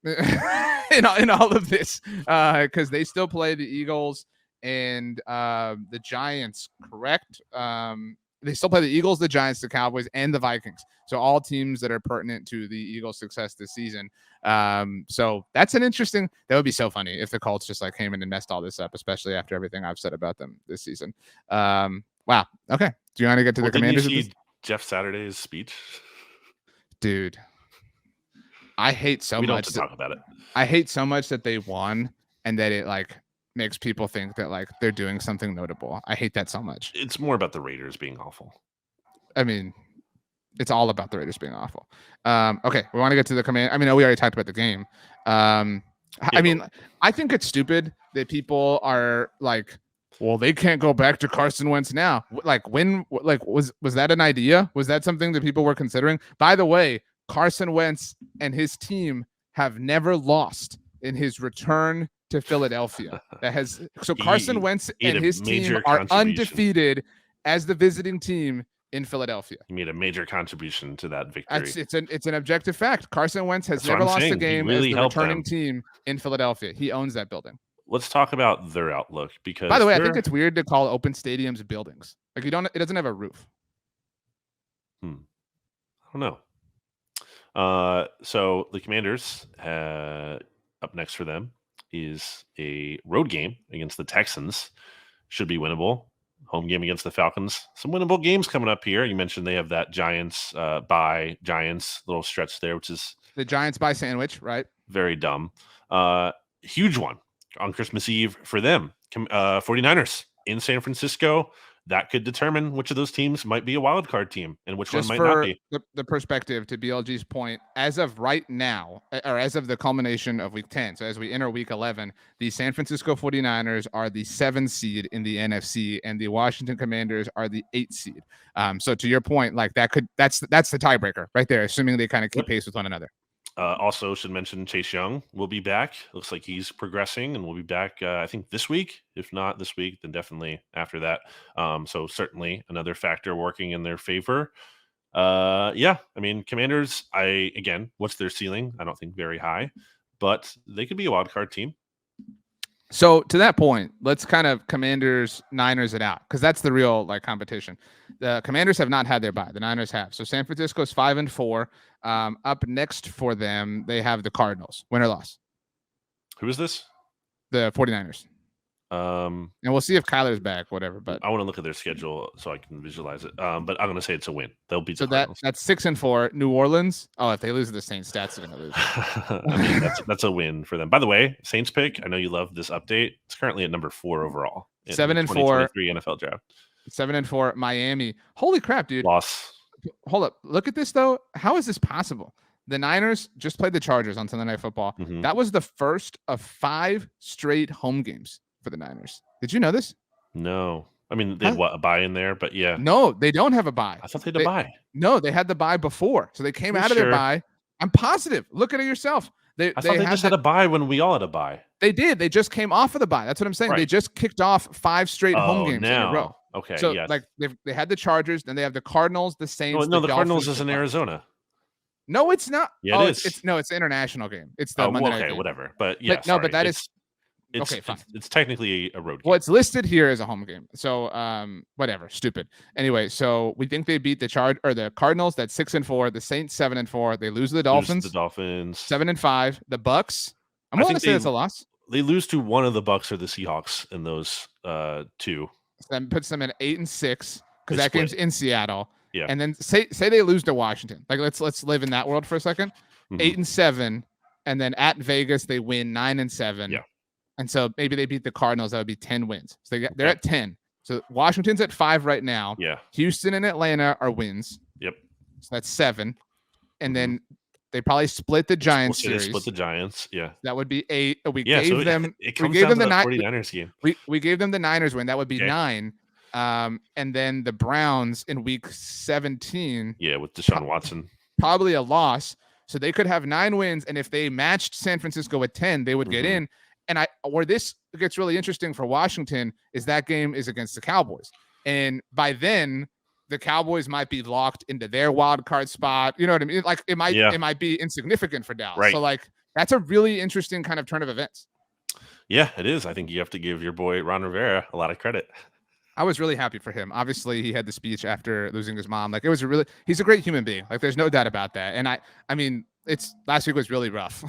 in all of this because they still play the Eagles and the Giants. Correct. They still play the Eagles, the Giants, the Cowboys, and the Vikings. So all teams that are pertinent to the Eagles' success this season. So that's an interesting. That would be so funny if the Colts just came in and messed all this up, especially after everything I've said about them this season. Wow. Okay. Do you want to get to the Commanders? Did you see Jeff Saturday's speech? Dude, I hate so much. We don't have to talk about it. I hate so much that they won and that it makes people think that they're doing something notable. I hate that so much. It's more about the Raiders being awful. I mean, it's all about the Raiders being awful. Okay, we want to get to the command. I mean, we already talked about the game. I mean, I think it's stupid that people are like, well, they can't go back to Carson Wentz now. Was that an idea? Was that something that people were considering? By the way, Carson Wentz and his team have never lost in his return to Philadelphia. So He- Carson he- Wentz he made and a his team major are contribution. undefeated as the visiting team in Philadelphia. He made a major contribution to that victory. It's an objective fact. Carson Wentz has That's what never I'm lost a saying. He game really as the helped returning them. team in Philadelphia. He owns that building. Let's talk about their outlook because, By the way, I think it's weird to call open stadiums buildings. Like it doesn't have a roof. I don't know. So the Commanders, up next for them is a road game against the Texans. Should be winnable. Home game against the Falcons. Some winnable games coming up here. You mentioned they have that Giants bye Giants little stretch there, which is the Giants bye sandwich, right? Very dumb. Huge one on Christmas Eve for them. 49ers in San Francisco. That could determine which of those teams might be a wild card team and which Just one might not be. The perspective to BLG's point, as of right now, or as of the culmination of week 10, so as we enter week 11, the San Francisco 49ers are the 7th seed in the NFC and the Washington Commanders are the 8th seed. So to your point, like that's the tiebreaker right there, assuming they kind of keep pace with one another. Also should mention Chase Young will be back. Looks like he's progressing and will be back, I think, this week. If not this week, then definitely after that. So certainly another factor working in their favor. Yeah, I mean, Commanders, what's their ceiling? I don't think very high, but they could be a wild card team. So to that point, let's kind of Commanders Niners it out because that's the real competition. The Commanders have not had their bye. The Niners have. So San Francisco's 5-4. Up next for them, they have the Cardinals. Win or loss? Who is this? The 49ers. And we'll see if Kyler's back, whatever. But I want to look at their schedule so I can visualize it. But I'm going to say it's a win. They'll beat the Cardinals. That's 6-4. New Orleans. Oh, if they lose to the Saints, Stats are going to lose. I mean, that's a win for them. By the way, Saints pick. I know you love this update. It's currently at number 4 overall. 7-4. 2023 NFL draft. 7-4. Miami. Holy crap, dude! Loss. Hold up. Look at this though. How is this possible? The Niners just played the Chargers on Sunday Night Football. Mm-hmm. That was the first of 5 straight home games for the Niners. Did you know this? No. I mean, they had a bye in there, but yeah. No, they don't have a bye. I thought they had a bye. No, they had the bye before. So they came out of their bye. I'm positive. Look at it yourself. I thought they just had a bye when we all had a bye. They did. They just came off of the bye. That's what I'm saying. Right. They just kicked off 5 straight home games in a row. Okay. So yes. they had the Chargers, then they have the Cardinals, the Saints. No, the Cardinals is in Arizona. No, it's not. Yeah, it is. It's the international game. It's the Monday night game. Whatever. But yeah, but that is okay. Fine. It's technically a road game. Well, it's listed here as a home game. So whatever. Stupid. Anyway, so we think they beat the Cardinals. That's 6-4. The Saints 7-4. They lose to the Dolphins. 7-5. The Bucks. I'm willing to say it's a loss. They lose to one of the Bucks or the Seahawks in those 2. That puts them at 8-6 because that game's in Seattle. Yeah. And then say they lose to Washington. Like let's live in that world for a second. 8-7, and then at Vegas they win 9-7. Yeah. And so maybe they beat the Cardinals. That would be 10 wins. So they're at 10. So Washington's at 5 right now. Yeah. Houston and Atlanta are wins. Yep. So that's 7. And then they probably split the Giants series. Split the Giants. Yeah. That would be 8. We gave them the 49ers game. We gave them the Niners win. That would be 9. And then the Browns in week 17. Yeah, with Deshaun Watson. Probably a loss. So they could have 9 wins. And if they matched San Francisco at 10, they would get in. And where this gets really interesting for Washington is that game is against the Cowboys. And by then, the Cowboys might be locked into their wild card spot. You know what I mean? Like it might be insignificant for Dallas. Right. So that's a really interesting kind of turn of events. Yeah, it is. I think you have to give your boy Ron Rivera a lot of credit. I was really happy for him. Obviously, he had the speech after losing his mom. He's a great human being. Like there's no doubt about that. And I mean, last week was really rough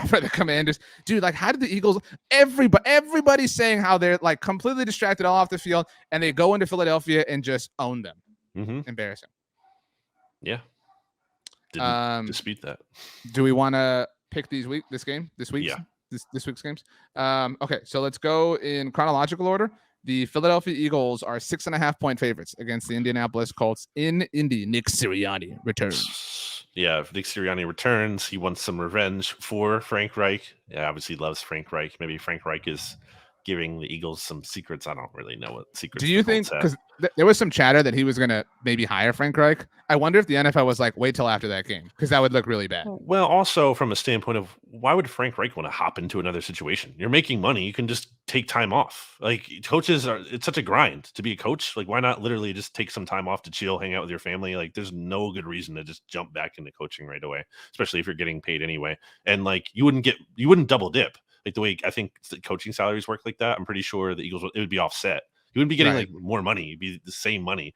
for the Commanders. Dude, how did the Eagles, everybody's saying how they're completely distracted all off the field and they go into Philadelphia and just own them. Embarrassing. Yeah. Didn't dispute that. Do we want to pick this week? Yeah. This week's games? Okay, so let's go in chronological order. The Philadelphia Eagles are 6.5-point favorites against the Indianapolis Colts in Indy. Nick Sirianni returns. Yeah, if Nick Sirianni returns, he wants some revenge for Frank Reich. Yeah, obviously loves Frank Reich. Maybe Frank Reich is giving the Eagles some secrets. I don't really know what secrets. Do you think, because there was some chatter that he was going to maybe hire Frank Reich? I wonder if the NFL was like, wait till after that game, because that would look really bad. Well, also from a standpoint of why would Frank Reich want to hop into another situation? You're making money. You can just take time off. Like coaches it's such a grind to be a coach. Like why not literally just take some time off to chill, hang out with your family? Like there's no good reason to just jump back into coaching right away, especially if you're getting paid anyway. And like you wouldn't double dip. Like the way I think the coaching salaries work like that, I'm pretty sure the Eagles, it would be offset. You wouldn't be getting like more money. It'd be the same money.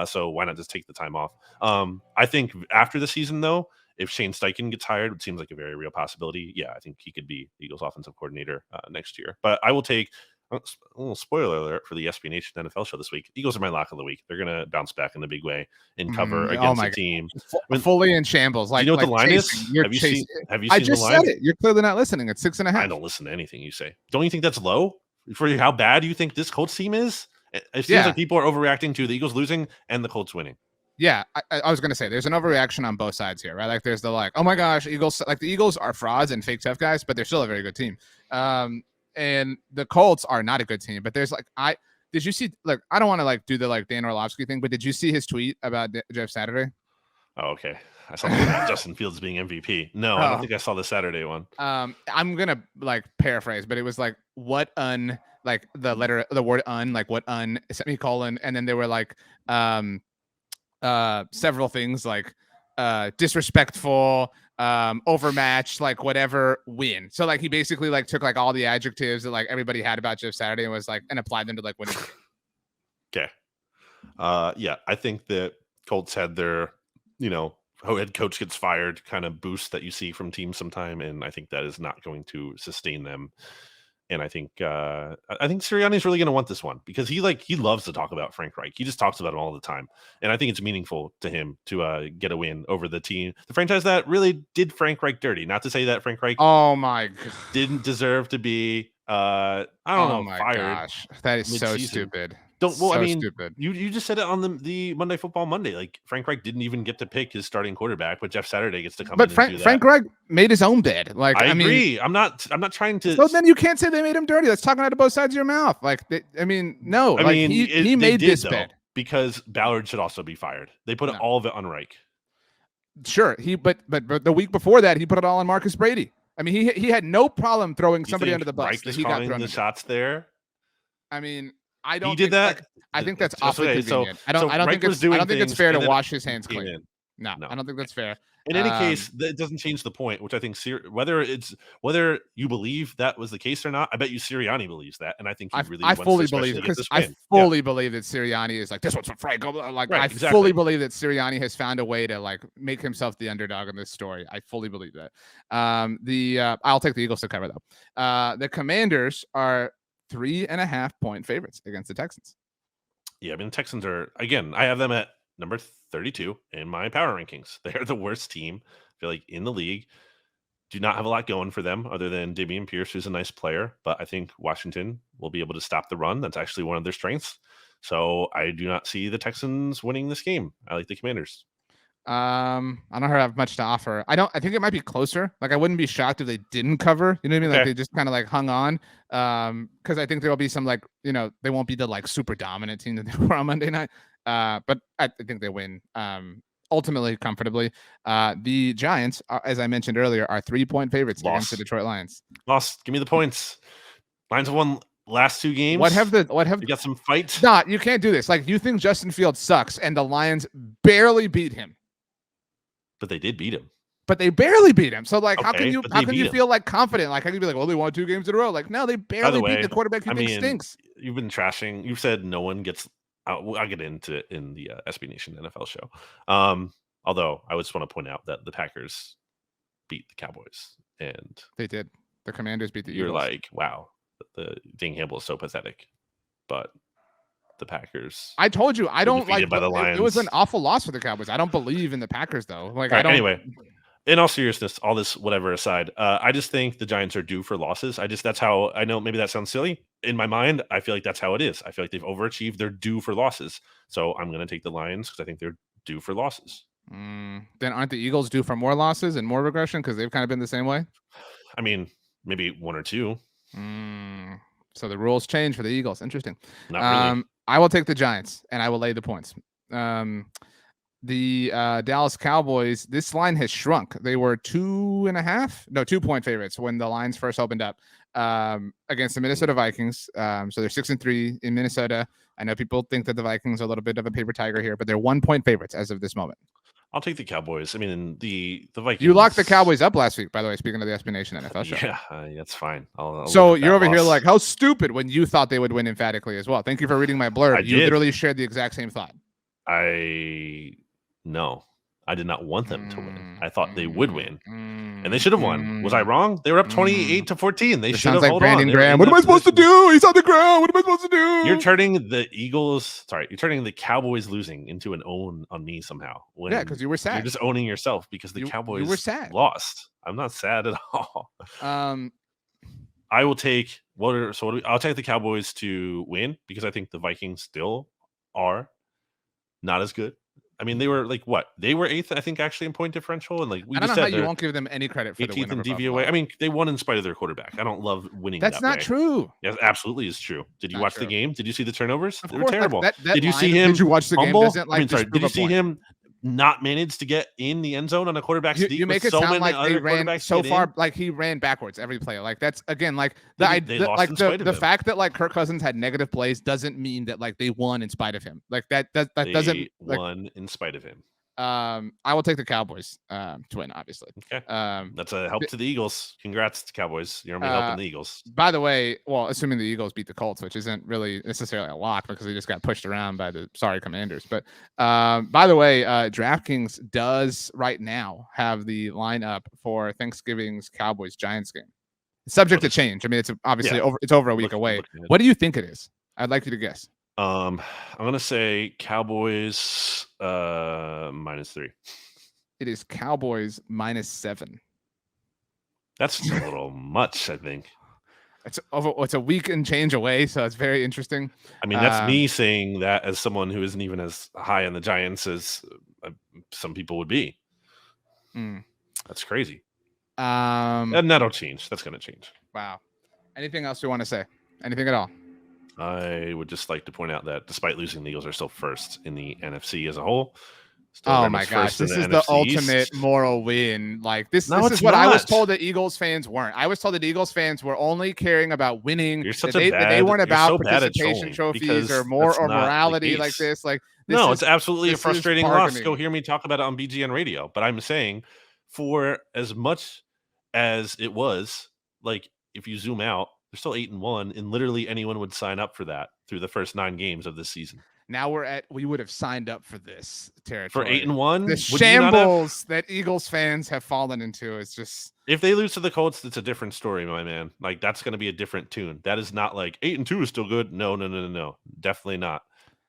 So why not just take the time off? I think after the season, though, if Shane Steichen gets hired, it seems like a very real possibility. Yeah, I think he could be Eagles offensive coordinator next year. But I will take a little spoiler alert for the SB Nation NFL show this week. Eagles are my lock of the week. They're going to bounce back in a big way and cover against the team. Fully in shambles. Like, do you know what the line is? Have you seen I the line? Said it. You're clearly not listening. It's 6.5. I don't listen to anything you say. Don't you think that's low for how bad you think this Colts team is? It seems like people are overreacting to the Eagles losing and the Colts winning. Yeah, I was gonna say there's an overreaction on both sides here, right? Like there's the oh my gosh, Eagles, like the Eagles are frauds and fake tough guys, but they're still a very good team. And the Colts are not a good team. But there's did you see, like, I don't want to like do the like Dan Orlovsky thing, but did you see his tweet about Jeff Saturday? Oh, okay. I saw Justin Fields being MVP. No, I don't think I saw the Saturday one. I'm gonna like paraphrase, but it was like what like the word like what semicolon, and then there were like several things like disrespectful, overmatched, like whatever, win. So like he basically like took like all the adjectives that like everybody had about Jeff Saturday and was like and applied them to like winning. Okay. Yeah, I think that Colts had their, head coach gets fired kind of boost that you see from teams sometime, and I think that is not going to sustain them. And I think Sirianni's really going to want this one because he loves to talk about Frank Reich. He just talks about him all the time, and I think it's meaningful to him to get a win over the franchise that really did Frank Reich dirty. Not to say that Frank Reich, oh my god, didn't deserve to be I don't know, fired. Gosh, that is so stupid. Stupid. You just said it on the Monday Football Monday. Like Frank Reich didn't even get to pick his starting quarterback, but Jeff Saturday gets to come. But Frank Reich made his own bed. Like I agree. I'm not trying to. So then you can't say they made him dirty. That's talking out of both sides of your mouth. Like no. He made this bed because Ballard should also be fired. They put all of it on Reich. Sure, but the week before that he put it all on Marcus Brady. I mean he had no problem throwing somebody under the bus. Reich he got thrown the shots there. I mean. I don't. He did that. I think that's awfully convenient. I don't think it's fair to wash his hands clean. No, I don't think that's fair. In any case, that doesn't change the point, which I think whether you believe that was the case or not, I bet you Sirianni believes that, and I think I fully believe it because I fully believe that Sirianni is like this one's for Frank. Like I fully believe that Sirianni has found a way to like make himself the underdog in this story. I fully believe that. I'll take the Eagles to cover though. The Commanders are 3.5 point favorites against the Texans. Yeah, I mean, the Texans are, again, I have them at number 32 in my power rankings. They're the worst team, I feel like, in the league. Do not have a lot going for them other than Dameon Pierce, who's a nice player. But I think Washington will be able to stop the run. That's actually one of their strengths. So I do not see the Texans winning this game. I like the Commanders. I don't have much to offer. I think it might be closer. Like I wouldn't be shocked if they didn't cover. You know what I mean? Like they just kind of like hung on. Because I think there'll be some like, they won't be the like super dominant team that they were on Monday night. But I think they win ultimately comfortably. The Giants, as I mentioned earlier, are 3-point favorites against the Detroit Lions. Lost. Give me the points. Lions have won last 2 games. You got some fights? Nah, you can't do this. Like you think Justin Fields sucks and the Lions barely beat him. But they did beat him. But they barely beat him. So like, okay, how can you feel like confident? Like, how can you be like, well, they won 2 games in a row? Like, no, they barely beat the quarterback you think stinks. You've been trashing. You've said no one gets. I'll get into it in the SB Nation NFL show. Although I just want to point out that the Packers beat the Cowboys, and they did. The Commanders beat the Eagles. You're like, wow, the Dan Campbell is so pathetic, but. The Packers. I told you I don't like. It was an awful loss for the Cowboys. I don't believe in the Packers though. Like I don't. Anyway, in all seriousness, all this whatever aside, I just think the Giants are due for losses. That's how I know. Maybe that sounds silly. In my mind, I feel like that's how it is. I feel like they've overachieved. They're due for losses. So I'm going to take the Lions because I think they're due for losses. Then aren't the Eagles due for more losses and more regression because they've kind of been the same way? I mean, maybe 1 or 2. So the rules change for the Eagles. Interesting. Not really. I will take the Giants, and I will lay the points. The Dallas Cowboys, this line has shrunk. They were 2.5 favorites when the lines first opened up against the Minnesota Vikings. So they're 6-3 in Minnesota. I know people think that the Vikings are a little bit of a paper tiger here, but they're 1-point favorites as of this moment. I'll take the Cowboys. I mean, the Vikings. You locked the Cowboys up last week, by the way, speaking of the SB Nation NFL show. Yeah, that's fine. I'll so you're over here like, how stupid when you thought they would win emphatically as well. Thank you for reading my blurb. You literally shared the exact same thought. No, I did not want them to win. I thought they would win, and they should have won. Was I wrong? They were up 28-14. They should have like held Brandon on. Graham. What am I supposed to do? He's on the ground. What am I supposed to do? You're turning the you're turning the Cowboys losing into an own on me somehow. Yeah, because you were sad. You're just owning yourself because the Cowboys were sad. Lost. I'm not sad at all. I will take I'll take the Cowboys to win because I think the Vikings still are not as good. I mean, they were like what? They were 8th, I think, actually in point differential, and like we I don't just know said, how you won't give them any credit for the win. 18th in DVOA. I mean, they won in spite of their quarterback. I don't love winning. That's that not way. true. Yes, absolutely is true. Did you watch the game? Did you see the turnovers? They were course, terrible. that did you see him? Did you watch the fumble? game? Doesn't, like, did you see him not manage to get in the end zone on a quarterback sneak? You make it sound like they ran so far, like he ran backwards every play. Like that's again, like the fact that like Kirk Cousins had negative plays doesn't mean that like they won in spite of him. Like that doesn't won in spite of him. I will take the Cowboys to win, obviously. Okay. That's a help to the Eagles. Congrats to Cowboys. You're gonna be helping the Eagles. By the way, well, assuming the Eagles beat the Colts, which isn't really necessarily a lock because they just got pushed around by the sorry Commanders. But by the way, DraftKings does right now have the lineup for Thanksgiving's Cowboys Giants game. It's subject to change. I mean, it's obviously over a week away. What do you think it is? I'd like you to guess. I'm gonna say Cowboys -3. It is Cowboys -7. That's a little much, I think. It's a week and change away, so it's very interesting. I mean, that's me saying that as someone who isn't even as high on the Giants as some people would be. That's crazy. And that'll change. That's gonna change. Wow. Anything else you want to say? Anything at all? I would just like to point out that despite losing, the Eagles are still first in the NFC as a whole. Oh my gosh, this is the ultimate moral win. Like this is what I was told that Eagles fans weren't. I was told that Eagles fans were only caring about winning. They weren't about participation trophies or morality like this. Like it's absolutely a frustrating loss. Go hear me talk about it on BGN radio. But I'm saying, for as much as it was, like if you zoom out, they're still 8-1, and literally anyone would sign up for that through the first 9 games of this season. Now we would have signed up for this territory. For 8-1? The shambles that Eagles fans have fallen into is just... If they lose to the Colts, it's a different story, my man. Like, that's going to be a different tune. That is not like 8-2 is still good. No. Definitely not.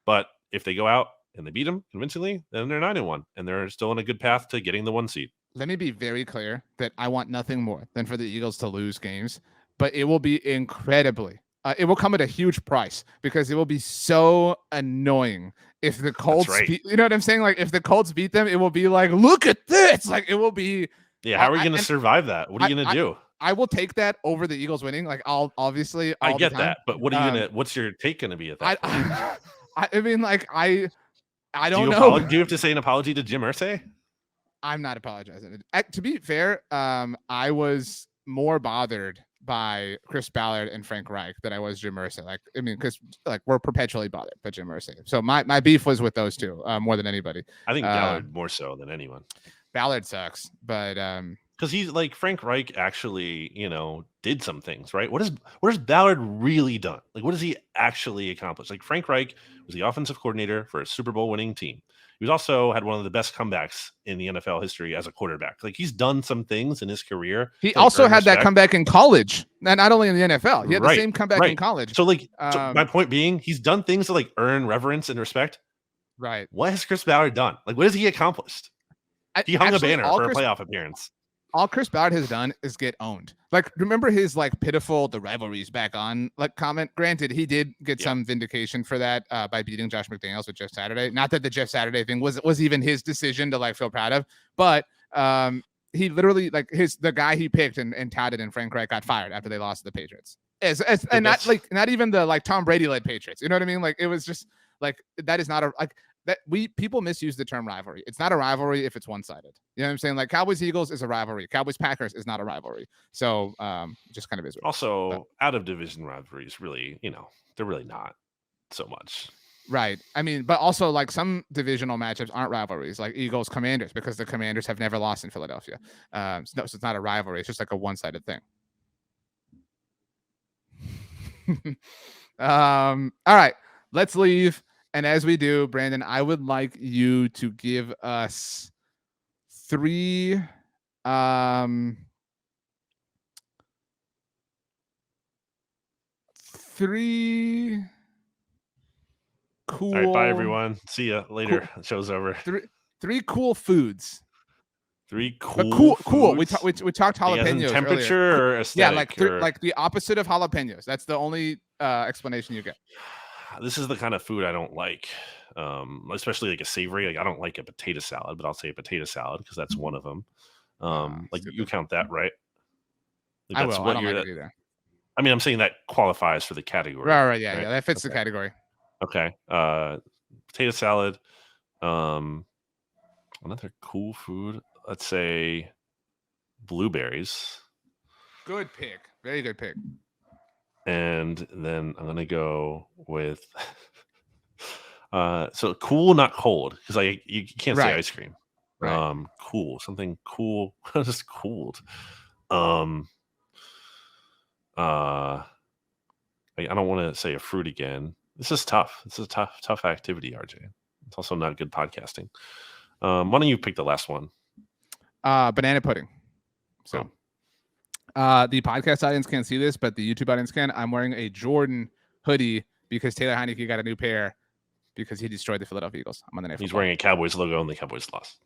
But if they go out and they beat them convincingly, then they're 9-1, and they're still on a good path to getting the 1 seed. Let me be very clear that I want nothing more than for the Eagles to lose games, but it will be incredibly... it will come at a huge price because it will be so annoying if the Colts, you know what I'm saying? Like if the Colts beat them, it will be like, look at this. Like it will be. Yeah. How are we going to survive that? What are you going to do? I will take that over the Eagles winning. Like I'll obviously. I get that, but what are you what's your take going to be at that? I mean, like I don't know. Do you have to say an apology to Jim Irsay? I'm not apologizing. To be fair, I was more bothered by Chris Ballard and Frank Reich that I was Jim Irsay. Like, I mean, because like we're perpetually bothered by Jim Irsay. So my beef was with those two more than anybody. I think Ballard more so than anyone. Ballard sucks, but because he's like Frank Reich actually, did some things, right? What has Ballard really done? Like, what has he actually accomplished? Like Frank Reich was the offensive coordinator for a Super Bowl winning team. He also had one of the best comebacks in the NFL history as a quarterback. Like he's done some things in his career. He also had that comeback in college, and not only in the NFL. He had the same comeback in college. So like, my point being, he's done things to like earn reverence and respect. Right. What has Chris Ballard done? Like, what has he accomplished? He hung a banner for a playoff appearance. All Chris Ballard has done is get owned. Like, remember his like pitiful "the rivalry's back on" like comment? Granted, he did get some vindication for that by beating Josh McDaniels with Jeff Saturday. Not that the Jeff Saturday thing was even his decision to like feel proud of, but he literally like the guy he picked and touted in Frank Reich got fired after they lost to the Patriots. And not even the like Tom Brady led Patriots. You know what I mean? Like it was just like that is not a like that people misuse the term rivalry. It's not a rivalry if it's one-sided. You know what I'm saying? Like Cowboys Eagles is a rivalry. Cowboys Packers is not a rivalry. So just kind of is. Also, out of division rivalries, really, they're really not so much. Right. I mean, but also like some divisional matchups aren't rivalries, like Eagles Commanders, because the Commanders have never lost in Philadelphia. So it's not a rivalry. It's just like a one-sided thing. All right, let's leave. And as we do, Brandon, I would like you to give us three cool All right, bye everyone. See ya later. Cool. Show's over. Three cool foods. Three cool. We foods? talked Like as in jalapenos temperature earlier. or aesthetic? Yeah, like the opposite of jalapenos. That's the only explanation you get. This is the kind of food I don't like, especially like a savory. Like I don't like a potato salad, but I'll say a potato salad because that's one of them. Like you count that, right? Like I will. I don't like it either. I mean, I'm saying that qualifies for the category. Right. Yeah, that fits the category. Okay. Potato salad. Another cool food. Let's say blueberries. Good pick. Very good pick. And then I'm gonna go with so cool, not cold, because you can't say ice cream. Right. Cool, something cool, just cooled. I don't want to say a fruit again. This is tough. This is a tough activity, RJ. It's also not good podcasting. Why don't you pick the last one? Banana pudding. So the podcast audience can't see this, but the YouTube audience can. I'm wearing a Jordan hoodie because Taylor Heineke got a new pair because he destroyed the Philadelphia Eagles. I'm on the He's wearing a Cowboys logo and the Cowboys lost.